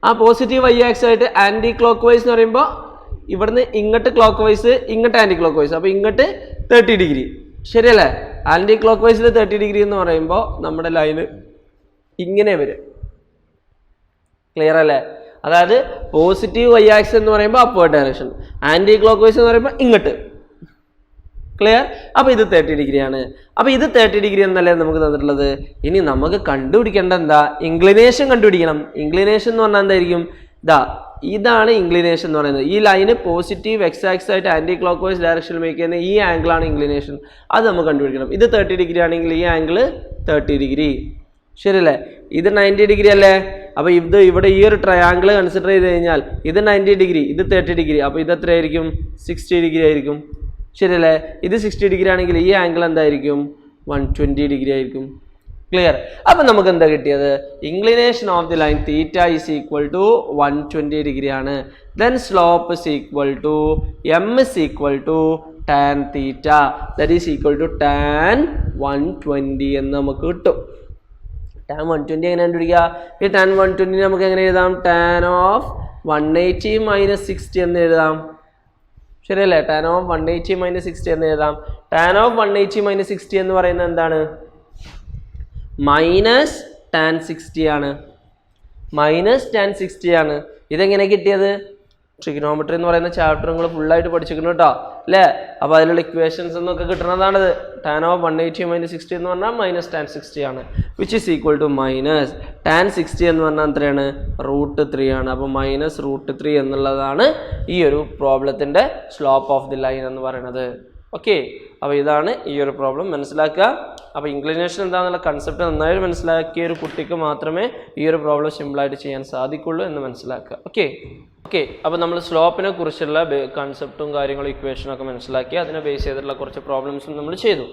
ആ പോസിറ്റീവ് വൈ ആക്സിസ് ആയിട്ട് ആൻറ്റി ക്ലോക്ക് വൈസ് എന്ന് പറയുമ്പോൾ ഇവിടുന്ന് ഇങ്ങോട്ട് ക്ലോക്ക് വൈസ്, ഇങ്ങോട്ട് ആൻറ്റി ക്ലോക്ക് വൈസ്. അപ്പോൾ ഇങ്ങോട്ട് 30 ഡിഗ്രി, ശരിയല്ലേ? ആൻറ്റി ക്ലോക്ക് വൈസിൽ 30 ഡിഗ്രി എന്ന് പറയുമ്പോൾ നമ്മുടെ ലൈന് ഇങ്ങനെ വരും. ക്ലിയർ അല്ലേ? അതായത് പോസിറ്റീവ് വൈ ആക്സിസ് എന്ന് പറയുമ്പോൾ upward direction, anticlockwise എന്ന് പറയുമ്പോൾ ഇങ്ങോട്ട്. ക്ലിയർ? അപ്പോൾ ഇത് 30 ഡിഗ്രിയാണ്. അപ്പോൾ ഇത് 30 ഡിഗ്രി എന്നല്ലേ നമുക്ക് തന്നിട്ടുള്ളത്. ഇനി നമുക്ക് കണ്ടുപിടിക്കേണ്ട എന്താ? ഇൻക്ലിനേഷൻ കണ്ടുപിടിക്കണം. ഇൻക്ലിനേഷൻ എന്ന് പറഞ്ഞാൽ എന്തായിരിക്കും? ഇതാണ് ഇൻക്ലിനേഷൻ എന്ന് പറയുന്നത്. ഈ ലൈന് പോസിറ്റീവ് എക്സ് ആക്സിസ് ആയിട്ട് ആൻറ്റി ക്ലോക്ക് വൈസ് ഡയറക്ഷനിൽ മേക്ക് ചെയ്യുന്ന ഈ ആംഗിളാണ് ഇൻക്ലിനേഷൻ. അത് നമുക്ക് കണ്ടുപിടിക്കണം. ഇത് 30 ഡിഗ്രി ആണെങ്കിൽ ഈ ആംഗിൾ 30 ഡിഗ്രി, ശരിയല്ലേ? ഇത് 90 ഡിഗ്രി അല്ലേ? അപ്പോൾ ഇവിടെ ഈ ഒരു ട്രയാംഗിൾ കൺസിഡർ ചെയ്ത് കഴിഞ്ഞാൽ ഇത് 90 ഡിഗ്രി, ഇത് 30 ഡിഗ്രി, അപ്പോൾ ഇത് എത്രയായിരിക്കും? 60 ഡിഗ്രി ആയിരിക്കും, ശരിയല്ലേ? ഇത് 60 ഡിഗ്രി ആണെങ്കിൽ ഈ ആംഗിൾ എന്തായിരിക്കും? 120 ഡിഗ്രി ആയിരിക്കും. ക്ലിയർ? അപ്പം നമുക്ക് എന്താ കിട്ടിയത്? Inclination of the line theta is equal to 120 degree ആണ്. Then slope is equal to M is equal to tan theta, that is equal to tan 120 എന്ന് നമുക്ക് കിട്ടും. ടാൻ 120 എങ്ങനെ കണ്ടുപിടിക്കുക? ഈ ടാൻ 120 നമുക്ക് എങ്ങനെ എഴുതാം? ടാൻ ഓഫ് 180 മൈനസ് 60 എന്ന് എഴുതാം, ശരിയല്ലേ? ടാൻ ഓഫ് 180 മൈനസ് 60 എന്ന് എഴുതാം. ടാൻ ഓഫ് 180 മൈനസ് 60 എന്ന് പറയുന്നത് എന്താണ്? മൈനസ് ടാൻ 60 ആണ്, മൈനസ് ടാൻ 60 ആണ്. ഇതെങ്ങനെ കിട്ടിയത്? ട്രിഗണോമെട്രി എന്ന് പറയുന്ന ചാപ്റ്റർ നിങ്ങൾ ഫുള്ളായിട്ട് പഠിച്ചിരിക്കുന്നു കേട്ടോ, അല്ലേ? അപ്പോൾ അതിലുള്ള ഇക്വേഷൻസ് എന്നൊക്കെ കിട്ടുന്നതാണിത്. ടാൻ ഓഫ് 180 മൈനസ് 60 എന്ന് പറഞ്ഞാൽ മൈനസ് ടാൻ 60 ആണ്, which is equal to minus tan 60 എന്ന് പറഞ്ഞാൽ എത്രയാണ്? √3 ആണ്. അപ്പോൾ മൈനസ് √3 എന്നുള്ളതാണ് ഈ ഒരു പ്രോബ്ലത്തിൻ്റെ സ്ലോപ്പ് ഓഫ് ദി ലൈൻ എന്ന് പറയുന്നത്. ഓക്കെ, അപ്പോൾ ഇതാണ് ഈ ഒരു പ്രോബ്ലം മനസ്സിലാക്കുക. അപ്പോൾ ഇൻക്ലിനേഷൻ എന്താണെന്നുള്ള കൺസെപ്റ്റ് നന്നായിട്ട് മനസ്സിലാക്കിയ ഒരു കുട്ടിക്ക് മാത്രമേ ഈ ഒരു പ്രോബ്ലം സിമ്പിളായിട്ട് ചെയ്യാൻ സാധിക്കുള്ളൂ എന്ന് മനസ്സിലാക്കുക. ഓക്കെ, അപ്പോൾ നമ്മൾ സ്ലോപ്പിനെ കുറിച്ചുള്ള കൺസെപ്റ്റും കാര്യങ്ങളും ഇക്വേഷനും ഒക്കെ മനസ്സിലാക്കി അതിനെ ബേസ് ചെയ്തിട്ടുള്ള കുറച്ച് പ്രോബ്ലംസും നമ്മൾ ചെയ്തു.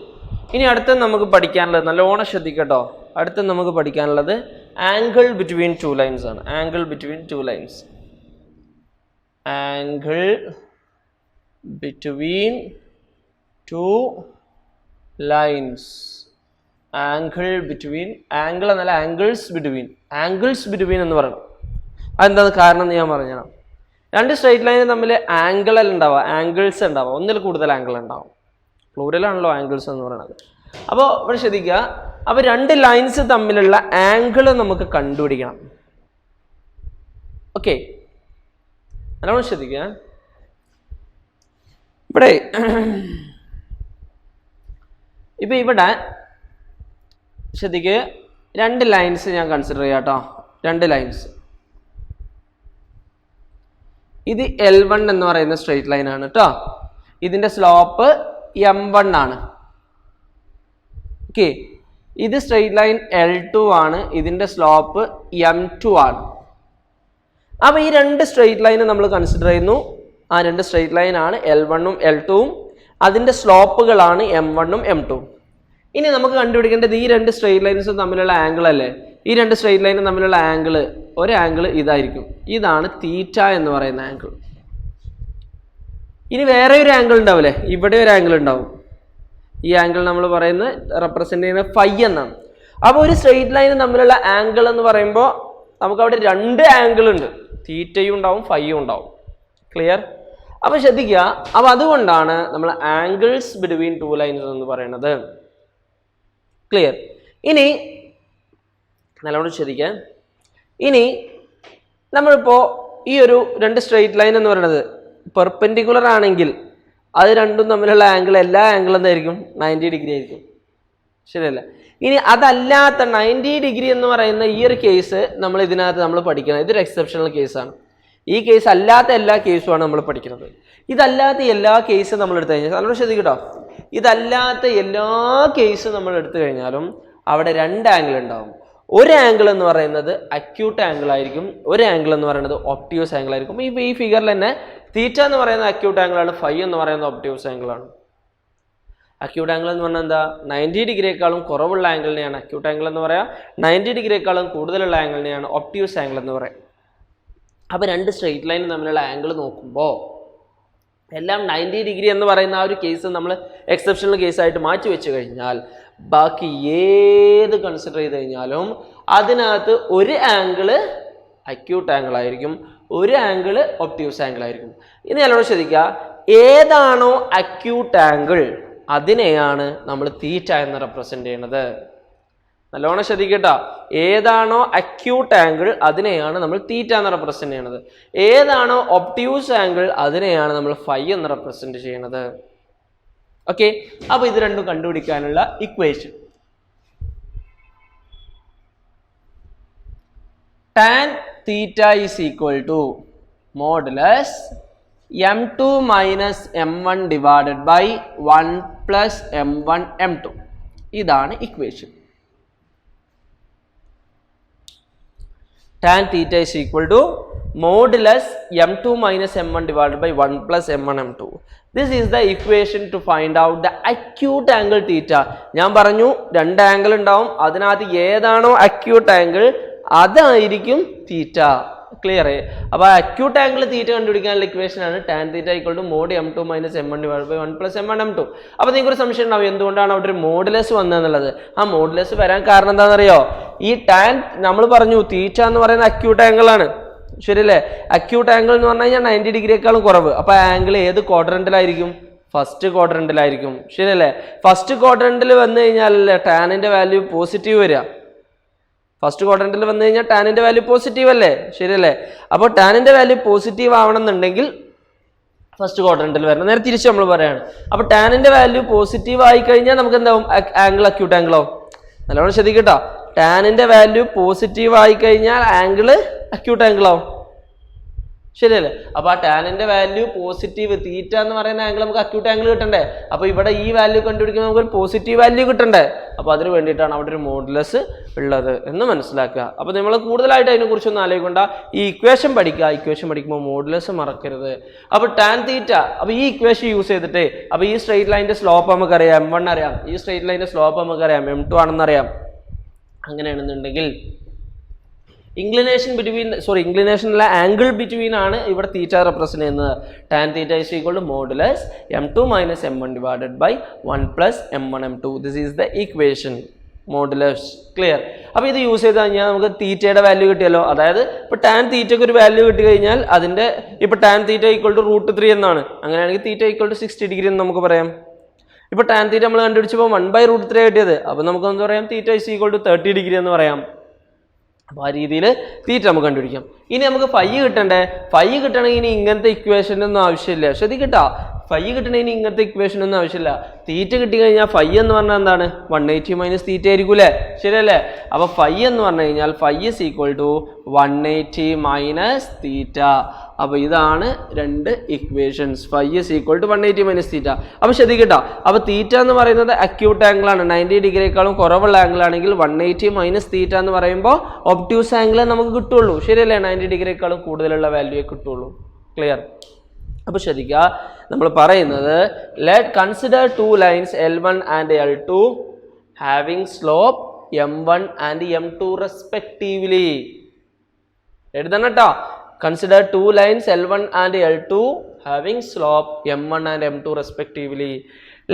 ഇനി അടുത്ത നമുക്ക് പഠിക്കാനുള്ളത്, നല്ലോണം ശ്രദ്ധിക്കട്ടോ, അടുത്ത നമുക്ക് പഠിക്കാനുള്ളത് ആംഗിൾ ബിറ്റ്വീൻ ടു ലൈൻസ് ആണ്. Angle between two lines, angle between two lines, angle between, angle എന്നല്ല ആംഗിൾസ് ബിറ്റ്വീൻ, ആംഗിൾസ് ബിറ്റ്വീൻ എന്ന് പറയണം. അതെന്താണ് കാരണം എന്ന് ഞാൻ പറഞ്ഞുതരാം. രണ്ട് സ്ട്രൈറ്റ് ലൈന് തമ്മിൽ ആംഗിൾ അല്ല ഉണ്ടാവുക, ആംഗിൾസ് ഉണ്ടാവുക, ഒന്നിൽ കൂടുതൽ ആംഗിൾ ഉണ്ടാവും. പ്ലൂറലാണല്ലോ ആംഗിൾസ് എന്ന് പറയുന്നത്. അപ്പോൾ ഇവിടെ ശ്രദ്ധിക്കുക, അപ്പോൾ രണ്ട് ലൈൻസ് തമ്മിലുള്ള ആംഗിൾ നമുക്ക് കണ്ടുപിടിക്കണം. ഓക്കെ, നല്ലോണം ശ്രദ്ധിക്കുക. ഇവിടെ ഇപ്പം ഇവിടെ ശ്രദ്ധിക്കുക, രണ്ട് ലൈൻസ് ഞാൻ കൺസിഡർ ചെയ്യാം കേട്ടോ. രണ്ട് ലൈൻസ്, ഇത് L1 എന്ന് പറയുന്ന സ്ട്രെയിറ്റ് ലൈൻ ആണ് കേട്ടോ. ഇതിൻ്റെ സ്ലോപ്പ് M1 ആണ്. ഓക്കെ, ഇത് സ്ട്രെയിറ്റ് ലൈൻ L2 ആണ്, ഇതിൻ്റെ സ്ലോപ്പ് M2 ആണ്. അപ്പോൾ ഈ രണ്ട് സ്ട്രെയിറ്റ് ലൈൻ നമ്മൾ കൺസിഡർ ചെയ്യുന്നു. ആ രണ്ട് സ്ട്രെയിറ്റ് ലൈൻ ആണ് L1 ഉം L2 ഉം, അതിൻ്റെ സ്ലോപ്പുകളാണ് M1 ഉം M2 ഉം. ഇനി നമുക്ക് കണ്ടുപിടിക്കേണ്ടത് ഈ രണ്ട് സ്ട്രെയിറ്റ് ലൈൻസും തമ്മിലുള്ള ആംഗിൾ അല്ലേ. ഈ രണ്ട് സ്ട്രെയിറ്റ് ലൈനും തമ്മിലുള്ള ആംഗിൾ, ഒരു ആംഗിൾ ഇതായിരിക്കും, ഇതാണ് തീറ്റ എന്ന് പറയുന്ന ആംഗിൾ. ഇനി വേറെ ഒരു ആംഗിൾ ഉണ്ടാവില്ലേ, ഇവിടെ ഒരു ആംഗിൾ ഉണ്ടാവും. ഈ ആംഗിൾ നമ്മൾ പറയുന്നത് റെപ്രസെന്റ് ചെയ്യുന്നത് ഫൈ എന്നാണ്. അപ്പോൾ ഒരു സ്ട്രെയിറ്റ് ലൈനും തമ്മിലുള്ള ആംഗിൾ എന്ന് പറയുമ്പോൾ നമുക്ക് അവിടെ രണ്ട് ആംഗിൾ ഉണ്ട്, തീറ്റയും ഉണ്ടാവും ഫൈയും ഉണ്ടാവും. ക്ലിയർ? അപ്പോൾ ശ്രദ്ധിക്കുക, അപ്പോൾ അതുകൊണ്ടാണ് നമ്മൾ ആംഗിൾസ് ബിറ്റ്വീൻ ടു ലൈൻസ് എന്ന് പറയുന്നത്. ക്ലിയർ? ഇനി നല്ലോണം ശ്രദ്ധിക്കുക. ഇനി നമ്മളിപ്പോൾ ഈ ഒരു രണ്ട് സ്ട്രെയിറ്റ് ലൈൻ എന്ന് പറയുന്നത് പെർപെൻഡിക്കുലർ ആണെങ്കിൽ അത് രണ്ടും തമ്മിലുള്ള ആംഗിൾ, എല്ലാ ആംഗിളും എന്തായിരിക്കും? 90 ഡിഗ്രി ആയിരിക്കും. ശരിയല്ല? ഇനി അതല്ലാത്ത 90 ഡിഗ്രി എന്ന് പറയുന്ന ഈ ഒരു കേസ് നമ്മൾ ഇതിനകത്ത് നമ്മൾ പഠിക്കണം. ഇതൊരു എക്സെപ്ഷണൽ കേസാണ്. ഈ കേസ് അല്ലാത്ത എല്ലാ കേസുമാണ് നമ്മൾ പഠിക്കുന്നത്. ഇതല്ലാത്ത എല്ലാ കേസും നമ്മൾ എടുത്തു കഴിഞ്ഞാൽ നല്ലോണം ശ്രദ്ധിക്കട്ടോ, ഇതല്ലാത്ത എല്ലാ കേസും നമ്മൾ എടുത്തു കഴിഞ്ഞാലും അവിടെ രണ്ട് ആംഗിൾ ഉണ്ടാവും. ഒരു ആംഗിൾ എന്ന് പറയുന്നത് അക്യൂട്ട് ആംഗിൾ ആയിരിക്കും, ഒരു ആംഗിൾ എന്ന് പറയുന്നത് ഒപ്റ്റ്യൂസ് ആംഗിൾ ആയിരിക്കും. ഈ ഫിഗറിൽ തന്നെ തീറ്റ എന്ന് പറയുന്ന അക്യൂട്ട് ആംഗിൾ ആണ്, ഫൈ എന്ന് പറയുന്നത് ഒപ്റ്റ്യൂസ് ആംഗിൾ ആണ്. അക്യൂട്ട് ആംഗിൾ എന്ന് പറഞ്ഞാൽ എന്താ? 90 ഡിഗ്രിയേക്കാളും കുറവുള്ള ആംഗിളിനെയാണ് അക്യൂട്ട് ആംഗിൾ എന്ന് പറയാം. 90 ഡിഗ്രിയേക്കാളും കൂടുതലുള്ള ആംഗിളിനെയാണ് ഒപ്റ്റ്യൂസ് ആംഗിൾ എന്ന് പറയാം. അപ്പോൾ രണ്ട് സ്ട്രെയിറ്റ് ലൈൻ തമ്മിലുള്ള ആംഗിൾ നോക്കുമ്പോൾ എല്ലാം 90 ഡിഗ്രി എന്ന് പറയുന്ന ആ ഒരു കേസ് നമ്മൾ എക്സെപ്ഷണൽ കേസായിട്ട് മാറ്റി വെച്ച് കഴിഞ്ഞാൽ ബാക്കി ഏത് കൺസിഡർ ചെയ്ത് കഴിഞ്ഞാലും അതിനകത്ത് ഒരു ആംഗിള് അക്യൂട്ട് ആംഗിൾ ആയിരിക്കും, ഒരു ആംഗിള് ഒപ്റ്റ്യൂസ് ആംഗിൾ ആയിരിക്കും. ഇനി നല്ലോണം ശ്രദ്ധിക്കുക, ഏതാണോ അക്യൂട്ട് ആംഗിൾ അതിനെയാണ് നമ്മൾ തീറ്റ എന്ന് റെപ്രസെന്റ് ചെയ്യുന്നത്. നല്ലോണം ശ്രദ്ധിക്കട്ടോ, ഏതാണോ അക്യൂട്ട് ആംഗിൾ അതിനെയാണ് നമ്മൾ തീറ്റ എന്ന് റെപ്രസെന്റ് ചെയ്യുന്നത്. ഏതാണോ ഒപ്റ്റ്യൂസ് ആംഗിൾ അതിനെയാണ് നമ്മൾ ഫൈ എന്ന് റെപ്രസെന്റ് ചെയ്യുന്നത്. ഓക്കെ, അപ്പൊ ഇത് രണ്ടും കണ്ടുപിടിക്കാനുള്ള equation tan theta is equal to modulus m2 minus m1 divided by 1 plus m1 m2. ഇതാണ് equation. tan theta is equal to modulus m2 minus m1 divided by 1 plus m1 m2. This is the equation to find out the acute angle theta. ഞാൻ പറഞ്ഞു രണ്ട് ആംഗിൾ ഉണ്ടാവും, അതിനകത്ത് ഏതാണോ അക്യൂട്ട് ആംഗിൾ അതായിരിക്കും തീറ്റ. ക്ലിയർ? അപ്പോൾ അക്യൂട്ട് ആംഗിൾ തീറ്റ കണ്ടുപിടിക്കാനുള്ള ഇക്വേഷൻ ആണ് tan theta equal to mod m2 minus m1 divided by 1 plus m1 m2. അപ്പോൾ നിങ്ങൾക്ക് ഒരു സംശയം ഉണ്ടാവും, എന്തുകൊണ്ടാണ് അവിടെ ഒരു മോഡുലസ് വന്നതെന്നുള്ളത്. ആ മോഡുലസ് വരാൻ കാരണം എന്താണെന്നറിയോ? ഈ ടാൻ നമ്മൾ പറഞ്ഞു തീറ്റ എന്ന് പറയുന്ന അക്യൂട്ട് ആംഗിൾ ആണ്, ശരിയല്ലേ? അക്യൂട്ട് ആംഗിൾ എന്ന് പറഞ്ഞു കഴിഞ്ഞാൽ 90 ഡിഗ്രിയേക്കാളും കുറവ്. അപ്പോൾ ആംഗിൾ ഏത് ക്വാഡ്രന്റിലായിരിക്കും? ഫസ്റ്റ് ക്വാഡ്രന്റിലായിരിക്കും, ശരിയല്ലേ? ഫസ്റ്റ് ക്വാഡ്രന്റിൽ വന്നു കഴിഞ്ഞാലല്ലേ ടാനിന്റെ വാല്യൂ പോസിറ്റീവ് വരിക. ഫസ്റ്റ് ക്വാഡ്രന്റിൽ വന്നു കഴിഞ്ഞാൽ ടാനിന്റെ വാല്യൂ പോസിറ്റീവ് അല്ലേ, ശരിയല്ലേ? അപ്പോൾ ടാനിന്റെ വാല്യൂ പോസിറ്റീവ് ആവണമെന്നുണ്ടെങ്കിൽ ഫസ്റ്റ് ക്വാഡ്രന്റിൽ വരണം. നേരെ തിരിച്ച് നമ്മൾ പറയാണ്. അപ്പോൾ ടാനിന്റെ വാല്യൂ പോസിറ്റീവ് ആയി കഴിഞ്ഞാൽ നമുക്ക് എന്താവും? ആംഗിൾ അക്യൂട്ട് ആംഗിളോ? നല്ലോണം ശ്രദ്ധിക്കട്ടോ, ടാനിന്റെ വാല്യൂ പോസിറ്റീവ് ആയി കഴിഞ്ഞാൽ ആംഗിള് അക്യൂട്ട് ആംഗിൾ ആവും, ശരിയല്ലേ? അപ്പൊ ആ ടാനിന്റെ വാല്യൂ പോസിറ്റീവ്, തീറ്റ എന്ന് പറയുന്ന ആംഗിൾ നമുക്ക് അക്യൂട്ട് ആംഗിൾ കിട്ടണ്ടേ? അപ്പൊ ഇവിടെ ഈ വാല്യൂ കണ്ടുപിടിക്കുമ്പോൾ നമുക്ക് ഒരു പോസിറ്റീവ് വാല്യൂ കിട്ടണ്ടേ? അപ്പൊ അതിന് വേണ്ടിയിട്ടാണ് അവിടെ ഒരു മോഡുലസ് ഉള്ളത് എന്ന് മനസ്സിലാക്കുക. അപ്പൊ നമ്മൾ കൂടുതലായിട്ട് അതിനെ കുറിച്ചൊന്നും ആലോചിക്കേണ്ട, ഈ ഇക്വേഷൻ പഠിക്കുക. ഇക്വേഷൻ പഠിക്കുമ്പോൾ മോഡുലസ് മറക്കരുത്. അപ്പൊ ടാൻ തീറ്റ, അപ്പൊ ഈ ഇക്വേഷൻ യൂസ് ചെയ്തിട്ട് അപ്പൊ ഈ സ്ട്രെയിറ്റ് ലൈനിന്റെ സ്ലോപ്പ് നമുക്കറിയാം, M1 അറിയാം, ഈ സ്ട്രെയിറ്റ് ലൈനിന്റെ സ്ലോപ്പ് നമുക്കറിയാം, M2 ആണെന്നറിയാം. അങ്ങനെയാണെന്നുണ്ടെങ്കിൽ ഇൻക്ലിനേഷനുള്ള ആംഗിൾ ബിറ്റ്വീൻ ആണ് ഇവിടെ തീറ്റ റെപ്രസെന്റ് ചെയ്യുന്നത്. Tan theta is equal to modulus M2 minus M1 divided by 1 plus M1 M2. This is the equation modulus. Clear? അപ്പോൾ ഇത് യൂസ് ചെയ്ത് കഴിഞ്ഞാൽ നമുക്ക് തീറ്റയുടെ വാല്യൂ കിട്ടിയല്ലോ. അതായത് ഇപ്പോൾ ടാൻ തീറ്റയ്ക്ക് ഒരു വാല്യൂ കിട്ടി കഴിഞ്ഞാൽ അതിന്റെ ഇപ്പോൾ ടാൻ തീറ്റ ഈക്വൽ ടു √3 എന്നാണ്. അങ്ങനെയാണെങ്കിൽ തീറ്റ ഈക്വൽ ടു 60 ഡിഗ്രി എന്ന് നമുക്ക് പറയാം. ഇപ്പോൾ ടാൻ തീറ്റ നമ്മൾ കണ്ടുപിടിച്ചപ്പോൾ 1/√3 കിട്ടിയത്. അപ്പോൾ നമുക്ക് എന്താ പറയാം, theta is equal to 30 degree എന്ന് പറയാം. അപ്പോൾ ആ രീതിയിൽ തീറ്റ നമുക്ക് കണ്ടുപിടിക്കാം. ഇനി നമുക്ക് ഫൈ കിട്ടണ്ടേ? ഫൈ കിട്ടണമെങ്കിൽ ഇനി ഇങ്ങനത്തെ ഇക്വേഷനൊന്നും ആവശ്യമില്ല. ശ്രദ്ധിക്കട്ടാ, ഫൈ കിട്ടണമെങ്കിൽ ഇങ്ങനത്തെ ഇക്വേഷനൊന്നും ആവശ്യമില്ല. തീറ്റ കിട്ടി കഴിഞ്ഞാൽ ഫൈ എന്ന് പറഞ്ഞാൽ എന്താണ്? 180 മൈനസ് തീറ്റ ആയിരിക്കൂലേ? ശരിയല്ലേ? അപ്പോൾ ഫൈ എന്ന് പറഞ്ഞു കഴിഞ്ഞാൽ phi is equal to 180 minus theta. അപ്പോൾ ഇതാണ് രണ്ട് equations. Phi is equal to 180 minus theta. അപ്പോൾ ശ്രദ്ധിക്കട്ടോ, അപ്പോൾ തീറ്റ എന്ന് പറയുന്നത് അക്യൂട്ട് ആംഗിൾ ആണ്. 90 ഡിഗ്രിയേക്കാളും കുറവുള്ള ആംഗിൾ ആണെങ്കിൽ 180 മൈനസ് തീറ്റ എന്ന് പറയുമ്പോൾ ഒബ്റ്റ്യൂസ് ആംഗിൾ നമുക്ക് കിട്ടുള്ളൂ. ശരിയല്ലേ? 90 ഡിഗ്രിയേക്കാളും കൂടുതലുള്ള വാല്യൂ കിട്ടുള്ളൂ. ക്ലിയർ? അപ്പോൾ ശ്രദ്ധിക്കുക, നമ്മൾ പറയുന്നത് let consider two lines L1 and L2 having slope M1 and M2 respectively. എഴുതണം കേട്ടോ. Consider two lines L1 and L2 having slope M1 and M2 respectively.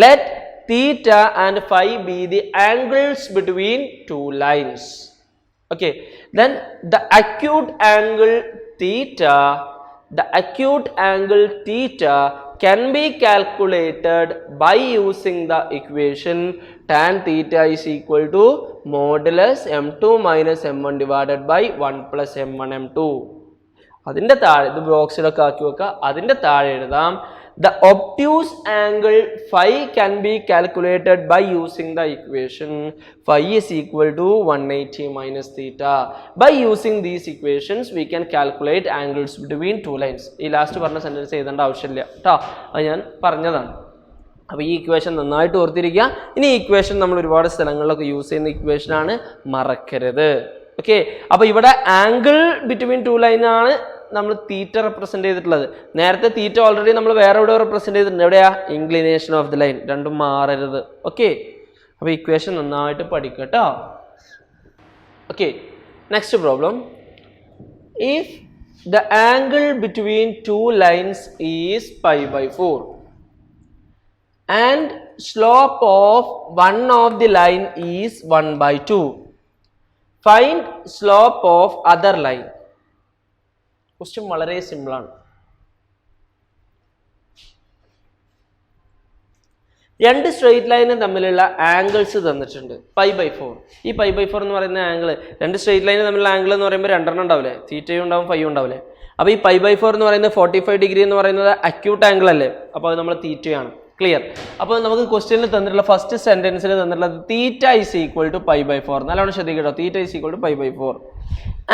Let theta and phi be the angles between two lines. Okay. Then the acute angle theta can be calculated by using the equation tan theta is equal to modulus M2 minus M1 divided by 1 plus M1 M2. അതിൻ്റെ താഴെ ഇത് ബോക്സിലൊക്കെ ആക്കി വെക്കുക. അതിൻ്റെ താഴെ എഴുതാം the obtuse angle phi can be calculated by using the equation phi is equal to 180 minus theta. By using these equations we can calculate angles between two lines. ഈ ലാസ്റ്റ് പറഞ്ഞ സെന്റൻസ് എഴുതേണ്ട ആവശ്യമില്ല കേട്ടോ, അത് ഞാൻ പറഞ്ഞതാണ്. അപ്പോൾ ഈ ഇക്വേഷൻ നന്നായിട്ട് ഓർത്തിരിക്കുക. ഇനി ഈ ഇക്വേഷൻ നമ്മൾ ഒരുപാട് സ്ഥലങ്ങളിലൊക്കെ യൂസ് ചെയ്യുന്ന ഇക്വേഷനാണ്, മറക്കരുത്. ഓക്കെ. അപ്പോൾ ഇവിടെ ആംഗിൾ ബിറ്റ്വീൻ ടു ലൈൻ ആണ് നമ്മൾ തീറ്റ റെപ്രസെന്റ് ചെയ്തിട്ടുള്ളത്. നേരത്തെ തീറ്റ ഓൾറെഡി നമ്മൾ വേറെ എവിടെ റെപ്രസെന്റ് ചെയ്തിട്ടുണ്ട്. എവിടെയാ? Inclination of the line. രണ്ടും മാറരുത്. ഓക്കെ. അപ്പോൾ ഇക്വേഷൻ നന്നായിട്ട് പഠിക്കട്ടോ. Okay. Next problem. If the angle between two lines is π/4 and slope of one of the line is 1/2. Find slope of other line. Question വളരെ സിമ്പിൾ ആണ്. രണ്ട് സ്ട്രെയിറ്റ് ലൈനും തമ്മിലുള്ള ആംഗിൾസ് തന്നിട്ടുണ്ട് π/4. ഈ π/4 എന്ന് പറയുന്ന ആംഗിൾ, രണ്ട് സ്ട്രെയിറ്റ് ലൈനും തമ്മിലുള്ള ആംഗിൾ എന്ന് പറയുമ്പോൾ രണ്ടെണ്ണം ഉണ്ടാവില്ലേ? തീറ്റയും ഉണ്ടാവും, ഫൈയും ഉണ്ടാവില്ലേ? അപ്പോൾ ഈ π/4 എന്ന് പറയുന്നത് 45 ഡിഗ്രി എന്ന് പറയുന്നത് അക്യൂട്ട് ആംഗിൾ അല്ലേ? അപ്പോൾ അത് നമ്മൾ തീറ്റയാണ്. ക്ലിയർ? അപ്പോൾ നമുക്ക് ക്വസ്റ്റ്യനിൽ തന്നിട്ടുള്ള ഫസ്റ്റ് സെന്റൻസിൽ തന്നിട്ടുള്ളത് തീറ്റ ഈസ് ഈക്വൽ ടു π/4. നല്ലോണം ശ്രദ്ധിക്കട്ടോ. Theta is equal to π/4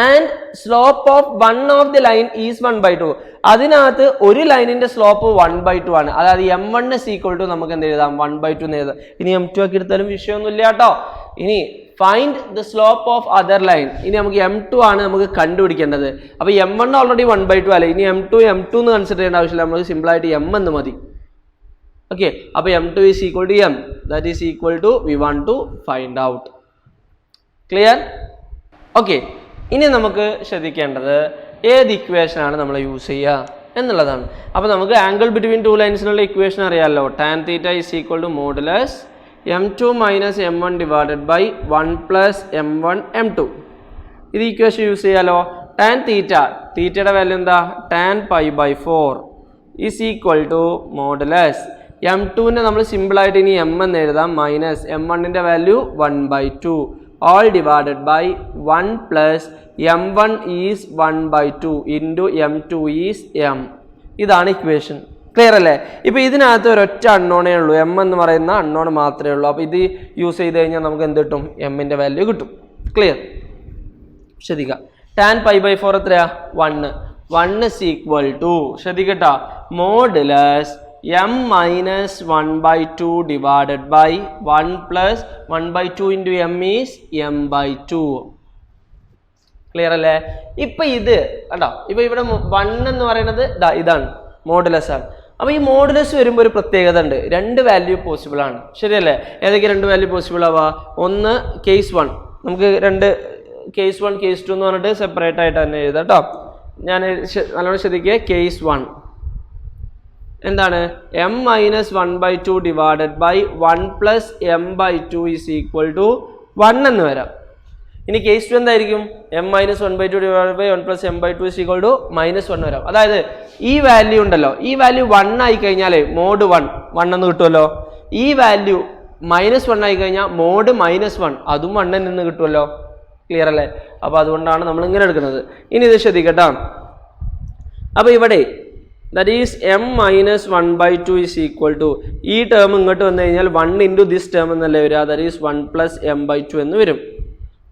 and slope of one of the line is 1/2. അതിനകത്ത് ഒരു ലൈനിന്റെ സ്ലോപ്പ് 1/2 ആണ്. അതായത് M1 ഈസ് ഈക്വൽ ടു നമുക്ക് എന്ത് എഴുതാം? 1/2 എന്ന് എഴുതാം. ഇനി M2 ആക്കി എടുത്താലും വിഷയമൊന്നുമില്ല കേട്ടോ. ഇനി find the slope of other line. ഇനി നമുക്ക് M2 ആണ് നമുക്ക് കണ്ടുപിടിക്കേണ്ടത്. അപ്പോൾ M1 ഓൾറെഡി 1/2 അല്ലേ? ഇനി M2 എന്ന് കൺസിഡർ ചെയ്യേണ്ട ആവശ്യമില്ല. നമുക്ക് സിമ്പിൾ ആയിട്ട് M എന്ന് മതി. ഓക്കെ. അപ്പോൾ M2 is equal to M. That is equal to we want to find out. Clear? Okay. ഇനി നമുക്ക് ശ്രദ്ധിക്കേണ്ടത് ഏത് ഇക്വേഷൻ ആണ് നമ്മൾ യൂസ് ചെയ്യുക എന്നുള്ളതാണ്. അപ്പോൾ നമുക്ക് ആംഗിൾ ബിറ്റ്വീൻ ടു ലൈൻസിനുള്ള ഇക്വേഷൻ അറിയാമല്ലോ. Tan theta is equal to modulus M2 minus M1 divided by 1 plus M1 M2. ഇത് ഇക്വേഷൻ യൂസ് ചെയ്യാലോ. ടാൻ തീറ്റയുടെ വാല്യൂ എന്താ? Tan π/4 is equal to modulus M2നെ നമ്മൾ സിമ്പിളായിട്ട് ഇനി M എന്ന് എഴുതാം, മൈനസ് M1ൻ്റെ value 1/2 all divided by 1 plus M1 is 1/2 into M2 is M. ഇതാണ് ഇക്വേഷൻ. ക്ലിയർ അല്ലേ? ഇപ്പോൾ ഇതിനകത്ത് ഒരൊറ്റ അൺനോണേ ഉള്ളൂ, M എന്ന് പറയുന്ന അൺനോൺ മാത്രമേ ഉള്ളൂ. അപ്പോൾ ഇത് യൂസ് ചെയ്ത് കഴിഞ്ഞാൽ നമുക്ക് എന്ത് കിട്ടും? M-ൻ്റെ വാല്യൂ കിട്ടും. ക്ലിയർ? ശ്രദ്ധിക്കുക. ടാൻ π/4 എത്രയാ? 1. 1 is equal to, ശ്രദ്ധിക്കട്ടോ, modulus m minus 1 by 2 divided by 1 plus 1 by 2 into m is m by 2. Clear അല്ലേ? ഇപ്പൊ ഇത് കണ്ടോ, ഇപ്പൊ ഇവിടെ 1 എന്ന് പറയുന്നത് ഇതാണ് മോഡുലസ് ആണ്. അപ്പൊ ഈ മോഡുലസ് വരുമ്പോൾ ഒരു പ്രത്യേകത ഉണ്ട്, രണ്ട് വാല്യൂ പോസിബിൾ ആണ്, ശരിയല്ലേ? ഏതൊക്കെ രണ്ട് വാല്യൂ പോസിബിൾ ആവാ? ഒന്ന് കേസ് 1, നമുക്ക് രണ്ട് കേസ് 1 കേസ് 2 എന്ന് പറഞ്ഞിട്ട് സെപ്പറേറ്റ് ആയിട്ട് തന്നെ എഴുതാം കേട്ടോ. ഞാൻ നല്ലോണം ശ്രദ്ധിക്കുക. കേസ് 1 എന്താണ്? m minus 1 by 2 divided by 1 plus m by 2 is equal to 1 എന്ന് വരാം. ഇനി കേസ് 2 എന്തായിരിക്കും? m minus 1 by 2 divided by 1 plus m by 2 is equal to -1 വരാം. അതായത് ഈ വാല്യൂ ഉണ്ടല്ലോ, ഈ വാല്യൂ 1 ആയി കഴിഞ്ഞാൽ മോഡ് 1 എന്ന് കിട്ടുമല്ലോ. ഈ വാല്യൂ -1 ആയി കഴിഞ്ഞാൽ മോഡ് -1 അതും 1 നിന്ന് കിട്ടുമല്ലോ. ക്ലിയർ അല്ലേ? അപ്പൊ അതുകൊണ്ടാണ് നമ്മൾ ഇങ്ങനെ എടുക്കുന്നത്. ഇനി ഇത് ശ്രദ്ധിക്കട്ടോ. അപ്പൊ ഇവിടെ that is m minus 1 by 2 is equal to, ഈ ടേം ഇങ്ങോട്ട് വന്നു കഴിഞ്ഞാൽ 1 into this ടേം എന്നല്ലേ വരിക, that is 1 plus m by 2 എന്ന് വരും.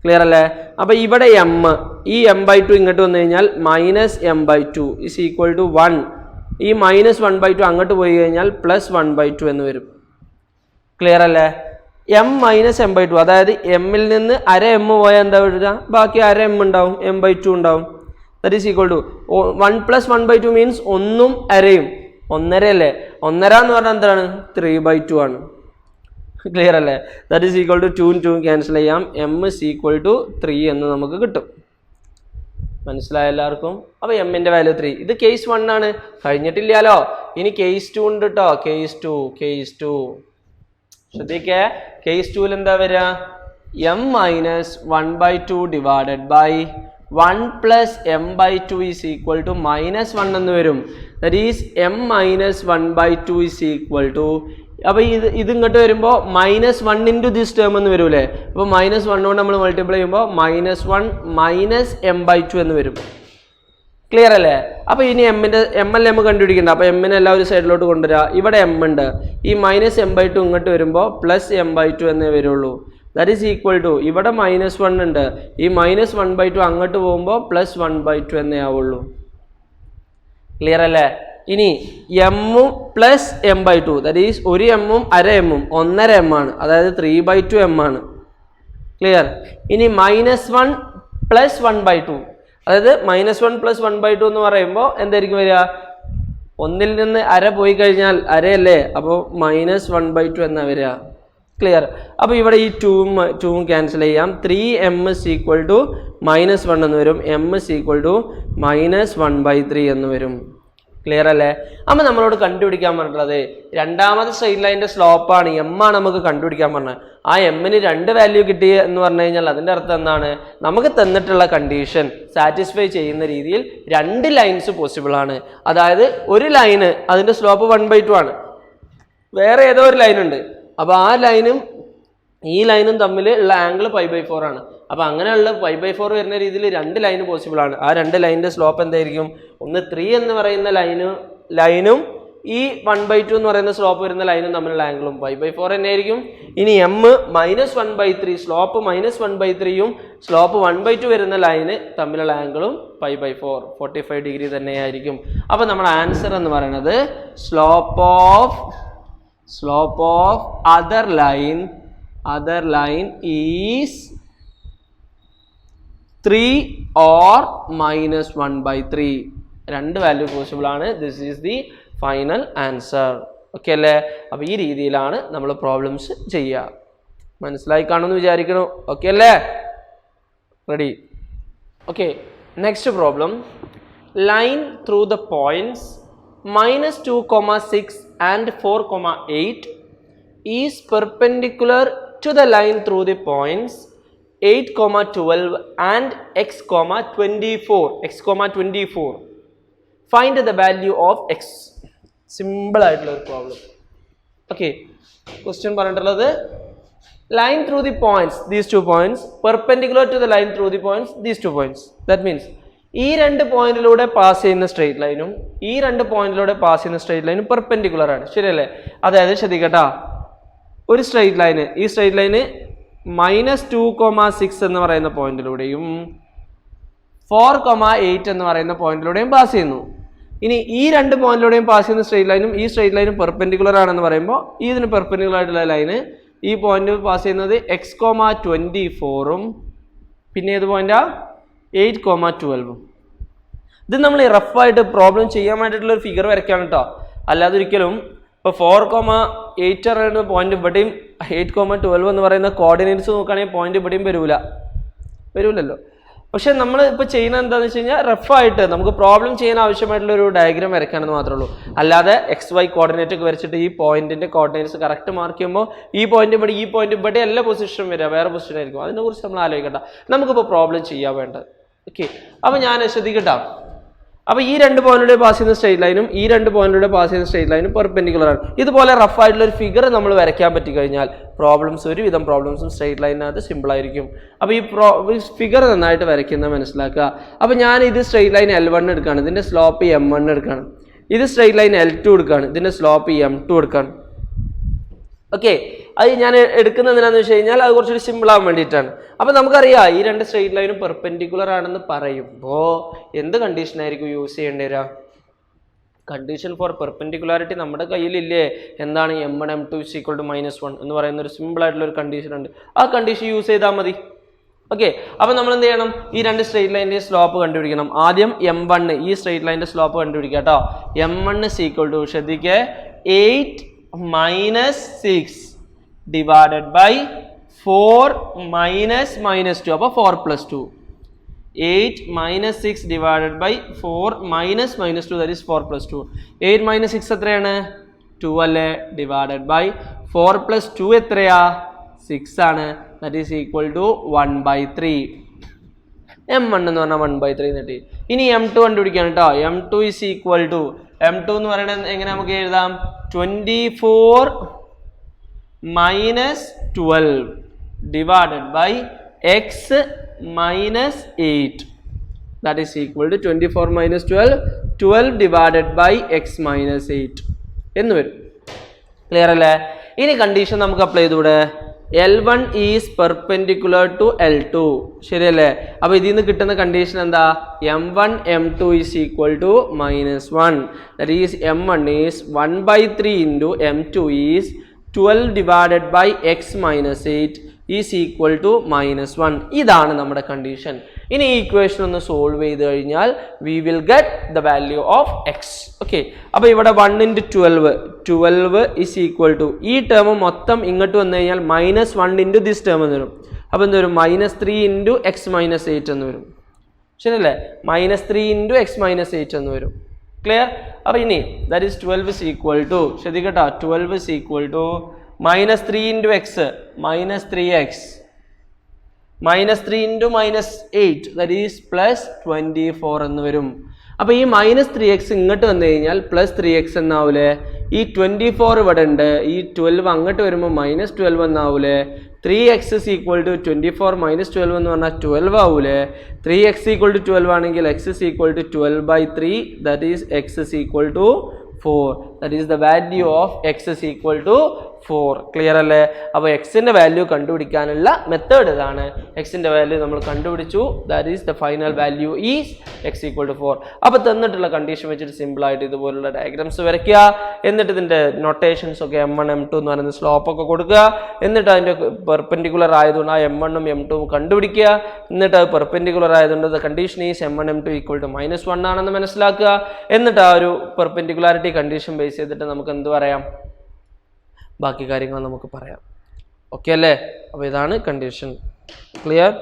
ക്ലിയർ അല്ലേ? അപ്പൊ ഇവിടെ m, ഈ m by 2 ഇങ്ങോട്ട് വന്നു കഴിഞ്ഞാൽ minus m by 2 is equal to 1. ഈ -1 by 2 അങ്ങോട്ട് പോയി കഴിഞ്ഞാൽ +1 by 2 എന്ന് വരും. ക്ലിയർ അല്ലേ? m മൈനസ് m by 2, അതായത് എമ്മിൽ നിന്ന് അര m പോയാൽ എന്താ വരിക? ബാക്കി അര m ഉണ്ടാവും, m by 2 ഉണ്ടാവും. That is equal to 1 plus 1 by 2 means ഒന്നും അരയും 1.5 അല്ലേ? 1.5 എന്ന് പറഞ്ഞാൽ എന്താണ്? 3 by 2 ആണ്. ക്ലിയർ അല്ലേ? That is equal to 2 2 cancel ചെയ്യാം, m is equal to 3 എന്ന് നമുക്ക് കിട്ടും. മനസ്സിലായ എല്ലാവർക്കും? അപ്പൊ എമ്മിന്റെ വാല്യൂ 3. ഇത് കേസ് 1 ആണ്, കഴിഞ്ഞിട്ടില്ലല്ലോ. ഇനി കേസ് 2 ഉണ്ട് കേട്ടോ. കേസ് 2 ശ്രദ്ധിക്കേ. കേസ് 2 എന്താ വരിക? m minus 1 by 2 divided by 1 plus m by 2 is equal to -1 എന്ന് വരും. That is m minus 1 by 2 is equal to, അപ്പൊ ഇത് ഇങ്ങോട്ട് വരുമ്പോൾ -1 into this ടേം എന്ന് വരൂലേ. അപ്പൊ -1 കൊണ്ട് നമ്മൾ മൾട്ടിപ്ലൈ ചെയ്യുമ്പോൾ -1 minus m by 2 എന്ന് വരും. ക്ലിയർ അല്ലേ? അപ്പൊ ഇനി m കണ്ടുപിടിക്കണ്ട. അപ്പൊ m നെ എല്ലാവരും സൈഡിലോട്ട് കൊണ്ടുവരാ. ഇവിടെ m ഉണ്ട്, ഈ -m by 2 ഇങ്ങോട്ട് വരുമ്പോൾ +m by 2 എന്നേ വരുള്ളൂ. That is equal to, ഇവിടെ -1 ഉണ്ട്, ഈ -1 by 2 അങ്ങോട്ട് പോകുമ്പോൾ +1 by 2 എന്നേ ആവുള്ളൂ. ക്ലിയർ അല്ലേ? ഇനി m plus m by 2, that is ഒരു m ഉം അര m ഉം 1.5 m ആണ്, അതായത് 3 by 2 m ആണ്. ക്ലിയർ? ഇനി -1 പ്ലസ് 1 by 2, അതായത് -1 പ്ലസ് 1 by 2 എന്ന് പറയുമ്പോൾ എന്തായിരിക്കും വരിക? ഒന്നിൽ നിന്ന് അര പോയി കഴിഞ്ഞാൽ അരയല്ലേ, അപ്പോൾ -1 by 2 എന്നാ വരിക. ക്ലിയർ? അപ്പോൾ ഇവിടെ ഈ 2 ക്യാൻസൽ ചെയ്യാം. 3m is equal to -1 എന്ന് വരും, m is equal to -1 by 3 എന്ന് വരും. ക്ലിയർ അല്ലേ? അപ്പം നമ്മളോട് കണ്ടുപിടിക്കാൻ പറഞ്ഞിട്ടുള്ളത് രണ്ടാമത്തെ സ്ട്രെയിറ്റ് ലൈനിന്റെ സ്ലോപ്പാണ്, m ആണ് നമുക്ക് കണ്ടുപിടിക്കാൻ പറഞ്ഞത്. ആ എമ്മിന് 2 വാല്യൂ കിട്ടി എന്ന് പറഞ്ഞു കഴിഞ്ഞാൽ അതിൻ്റെ അർത്ഥം എന്താണ്? നമുക്ക് തന്നിട്ടുള്ള കണ്ടീഷൻ സാറ്റിസ്ഫൈ ചെയ്യുന്ന രീതിയിൽ 2 ലൈൻസ് പോസിബിൾ ആണ്. അതായത് ഒരു ലൈന് അതിൻ്റെ സ്ലോപ്പ് 1 by 2 ആണ്, വേറെ ഏതോ ഒരു ലൈൻ ഉണ്ട്, അപ്പോൾ ആ ലൈനും ഈ ലൈനും തമ്മിൽ ഉള്ള ആംഗിൾ π/4 ആണ്. അപ്പോൾ അങ്ങനെയുള്ള π/4 വരുന്ന രീതിയിൽ 2 ലൈന് പോസിബിൾ ആണ്. ആ 2 ലൈനിൻ്റെ സ്ലോപ്പ് എന്തായിരിക്കും? ഒന്ന് 3 എന്ന് പറയുന്ന ലൈനും ഈ 1 by 2 എന്ന് പറയുന്ന സ്ലോപ്പ് വരുന്ന ലൈനും തമ്മിലുള്ള ആംഗിളും π/4 തന്നെ ആയിരിക്കും. ഇനി m -1 by 3, സ്ലോപ്പ് -1 by 3യും സ്ലോപ്പ് 1 by 2 വരുന്ന ലൈന് തമ്മിലുള്ള ആംഗിളും π/4 45 ഡിഗ്രി തന്നെയായിരിക്കും. അപ്പോൾ നമ്മുടെ ആൻസർ എന്ന് പറയുന്നത് slope of other line is 3 or -1 by 3. 2 value possible ആണ്. This is the final answer. Okay അല്ലേ? അപ്പോൾ ഈ രീതിയിലാണ് നമ്മൾ പ്രോബ്ലംസ് ചെയ്യുക. മനസ്സിലായി കാണുമെന്ന് വിചാരിക്കണു. ഓക്കെ അല്ലേ? Ready? Okay, next problem. Line through the points -2,6 and 4,8 is perpendicular to the line through the points 8,12 and x,24. Find the value of x. Simple ആയിട്ടുള്ള ഒരു പ്രോബ്ലം. ഓക്കെ, ക്വസ്റ്റ്യൻ പറഞ്ഞിട്ടുള്ളത് line through the points, these 2 points, perpendicular to the line through the points, these 2 points. That means ഈ 2 പോയിന്റിലൂടെ പാസ് ചെയ്യുന്ന സ്ട്രെയിറ്റ് ലൈനും ഈ 2 പോയിന്റിലൂടെ പാസ് ചെയ്യുന്ന സ്ട്രെയിറ്റ് ലൈനും പെർപെൻഡിക്കുലർ ആണ്, ശരിയല്ലേ? അതായത് ശ്രദ്ധിക്കട്ടാ, ഒരു സ്ട്രെയിറ്റ് ലൈന്, ഈ സ്ട്രെയിറ്റ് ലൈന് -2,6 എന്ന് പറയുന്ന പോയിന്റിലൂടെയും 4,8 എന്ന് പറയുന്ന പോയിന്റിലൂടെയും പാസ് ചെയ്യുന്നു. ഇനി ഈ രണ്ട് പോയിന്റിലൂടെയും പാസ് ചെയ്യുന്ന സ്ട്രെയിറ്റ് ലൈനും ഈ സ്ട്രെയിറ്റ് ലൈനും പെർപെൻഡിക്കുലർ ആണെന്ന് പറയുമ്പോൾ ഇതിന് പെർപെൻഡിക്കുലർ ആയിട്ടുള്ള ലൈന് ഈ പോയിന്റ് പാസ് ചെയ്യുന്നത് x,24 പിന്നെ ഏത് പോയിന്റാ 8,12. ഇത് നമ്മൾ റഫായിട്ട് പ്രോബ്ലം ചെയ്യാൻ വേണ്ടിയിട്ടുള്ള ഒരു ഫിഗർ വരയ്ക്കാണ് കേട്ടോ. അല്ലാതെ ഒരിക്കലും ഇപ്പോൾ 4,8 പറയുന്ന പോയിന്റ് ഇവിടെയും 8,12 എന്ന് പറയുന്ന കോർഡിനേറ്റ്സ് നോക്കുകയാണെങ്കിൽ പോയിന്റ് ഇവിടെയും വരൂലല്ലോ. പക്ഷെ നമ്മൾ ഇപ്പോൾ ചെയ്യുന്നത് എന്താണെന്ന് വെച്ച് കഴിഞ്ഞാൽ റഫായിട്ട് നമുക്ക് പ്രോബ്ലം ചെയ്യാൻ ആവശ്യമായിട്ടുള്ള ഒരു ഡയഗ്രാം വരയ്ക്കാനെന്ന് മാത്രമേ ഉള്ളൂ. അല്ലാതെ XY കോർഡിനേറ്റ് ഒക്കെ വരച്ചിട്ട് ഈ പോയിന്റിന്റെ കോർഡിനേറ്റ്സ് കറക്റ്റ് മാർക്ക് ചെയ്യുമ്പോൾ ഈ പോയിന്റ് ഇവിടെ എല്ലാ പൊസിഷനും വരിക വേറെ പൊസിഷൻ ആയിരിക്കും. അതിനെക്കുറിച്ച് നമ്മൾ ആലോചിക്കണ്ട. നമുക്കിപ്പോൾ പ്രോബ്ലം ചെയ്യാൻ വേണ്ടത്. ഓക്കെ, അപ്പോൾ ഞാൻ ശ്രദ്ധിക്കട്ടോ. അപ്പോൾ ഈ രണ്ട് പോയിന്റിലൂടെ പാസ് ചെയ്യുന്ന സ്ട്രെയിറ്റ് ലൈനും ഈ രണ്ട് പോയിന്റിലൂടെ പാസ് ചെയ്യുന്ന സ്ട്രെയിറ്റ് ലൈനും പെർപെൻഡിക്കുലർ ആണ്. ഇതുപോലെ റഫ് ആയിട്ടുള്ള ഒരു ഫിഗർ നമ്മൾ വരയ്ക്കാൻ പറ്റി കഴിഞ്ഞാൽ ഒരുവിധം പ്രോബ്ലംസും സ്ട്രെയിറ്റ് ലൈനിനകത്ത് സിമ്പിൾ ആയിരിക്കും. അപ്പോൾ ഈ ഫിഗർ നന്നായിട്ട് വരയ്ക്കുന്നത് മനസ്സിലാക്കുക. അപ്പോൾ ഞാൻ ഇത് സ്ട്രെയിറ്റ് ലൈൻ L1 എടുക്കുകയാണ്, ഇതിന്റെ സ്ലോപ്പ് M1 എടുക്കുകയാണ്. ഇത് സ്ട്രെയിറ്റ് ലൈൻ L2 എടുക്കുകയാണ്, ഇതിന്റെ സ്ലോപ്പ് M2 എടുക്കുകയാണ്. ഓക്കെ, അത് ഞാൻ എടുക്കുന്നത് എന്തിനാന്ന് വെച്ച് കഴിഞ്ഞാൽ അത് കുറച്ചുകൂടി സിമ്പിൾ ആവാൻ വേണ്ടിയിട്ടാണ്. അപ്പോൾ നമുക്കറിയാം ഈ രണ്ട് സ്ട്രെയിറ്റ് ലൈനും പെർപെൻഡിക്കുലർ ആണെന്ന് പറയുമ്പോൾ എന്ത് കണ്ടീഷൻ ആയിരിക്കും യൂസ് ചെയ്യേണ്ടി വരിക? കണ്ടീഷൻ ഫോർ പെർപെൻഡിക്കുലാരിറ്റി നമ്മുടെ കയ്യിലില്ലേ? എന്താണ് M1 M2 = -1 എന്ന് പറയുന്ന ഒരു സിമ്പിൾ ആയിട്ടുള്ള ഒരു കണ്ടീഷൻ ഉണ്ട്. ആ കണ്ടീഷൻ യൂസ് ചെയ്താൽ മതി. ഓക്കെ, അപ്പോൾ നമ്മൾ എന്ത് ചെയ്യണം? ഈ രണ്ട് സ്ട്രെയിറ്റ് ലൈനിന്റെ സ്ലോപ്പ് കണ്ടുപിടിക്കണം. ആദ്യം M1 ഈ സ്ട്രെയിറ്റ് ലൈനിന്റെ സ്ലോപ്പ് കണ്ടുപിടിക്കുക കേട്ടോ. M1 = ശ്രദ്ധിക്കേ 8 - 6 divided by 4 - -2. അപ്പോൾ 4 + 2. 8 - 6 divided by 4 - -2, that is 4 + 2. 8 - 6 എത്രയാണ്? 2 അല്ലേ? divided by 4 + 2 എത്രയാ? 6 ആണ്. that is equal to 1/3. M1 എന്ന് പറഞ്ഞാൽ 1/3 കിട്ടി. ഇനി M2 കണ്ടുപിടിക്കാൻ കേട്ടോ. M2 എന്ന് പറയുന്നത് എങ്ങനെ നമുക്ക് എഴുതാം? 24 - 12 divided by x - 8, that is equal to 24 - 12 divided by x - 8 എന്ന് വരും. ക്ലിയർ അല്ലേ? ഇനി കണ്ടീഷൻ നമുക്ക് അപ്ലൈ ചെയ്തൂടെ? L1 is perpendicular to L2, ശരിയല്ലേ? അപ്പൊ ഇതിൽ നിന്ന് കിട്ടുന്ന കണ്ടീഷൻ എന്താ? M1 M2 = -1, that is M1 is 1/3 into M2 is 12 divided by x - 8 is equal to -1. ഇതാണ് നമ്മുടെ കണ്ടീഷൻ. ഇനി ഈ ഇക്വേഷൻ ഒന്ന് സോൾവ് ചെയ്ത് കഴിഞ്ഞാൽ we will get the value of x. Okay, അപ്പോൾ ഇവിടെ 1 into 12 is equal to ഈ ടേം മൊത്തം ഇങ്ങോട്ട് വന്നു കഴിഞ്ഞാൽ -1 into this ടേം എന്ന് വരും. അപ്പോൾ എന്ത് വരും? -3 into x - 8 എന്ന് വരും. ശരിയല്ലേ? -3 into x - 8 എന്ന് വരും. ക്ലിയർ? അപ്പോൾ ഇനി that is 12 is equal to, ശ്രദ്ധിക്കട്ടോ, 12 is equal to -3 into x -3x -3 into -8, that is +24 എന്ന് വരും. അപ്പോൾ ഈ -3x ഇങ്ങോട്ട് വന്നു കഴിഞ്ഞാൽ +3x എന്നാവൂലേ? ഈ 24 ഇവിടെ ഉണ്ട്, ഈ 12 അങ്ങോട്ട് വരുമ്പോൾ -12 എന്നാവൂലേ? 3x is equal to 24 - 12 എന്ന് പറഞ്ഞാൽ 12 ആവൂലേ? 3x = 12 ആണെങ്കിൽ x is equal to 12/3, that is x is equal to 4. that is the value of x is equal to 4. Clear അല്ലേ? അപ്പോൾ എക്സിന്റെ വാല്യൂ കണ്ടുപിടിക്കാനുള്ള മെത്തേഡ് ഇതാണ്. എക്സിന്റെ വാല്യൂ നമ്മൾ കണ്ടുപിടിച്ചു, that is the final value is x = 4. അപ്പോൾ തന്നിട്ടുള്ള കണ്ടീഷൻ വെച്ചിട്ട് സിമ്പിൾ ആയിട്ട് ഇതുപോലുള്ള ഡയഗ്രാംസ് വരയ്ക്കുക. എന്നിട്ട് ഇതിന്റെ നൊട്ടേഷൻസ് ഒക്കെ M1 M2 എന്ന് പറയുന്ന സ്ലോപ്പ് ഒക്കെ കൊടുക്കുക. എന്നിട്ട് അതിന്റെ പെർപെൻഡിക്കുലർ ആയതുകൊണ്ട് ആ M1 ഉം M2 ഉം കണ്ടുപിടിക്കുക. എന്നിട്ട് അത് പെർപെൻഡിക്കുലർ ആയതുകൊണ്ട് കണ്ടീഷൻ ഈസ് M1 M2 = -1 ആണെന്ന് മനസ്സിലാക്കുക. എന്നിട്ട് ആ ഒരു പെർപെൻഡിക്കുലാരിറ്റി കണ്ടീഷൻ ബേസ് ചെയ്തിട്ട് നമുക്ക് എന്ത് പറയാം? ബാക്കി കാര്യങ്ങൾ നമുക്ക് പറയാം. ഓക്കെ അല്ലേ? അപ്പോൾ ഇതാണ് കണ്ടീഷൻ. ക്ലിയർ?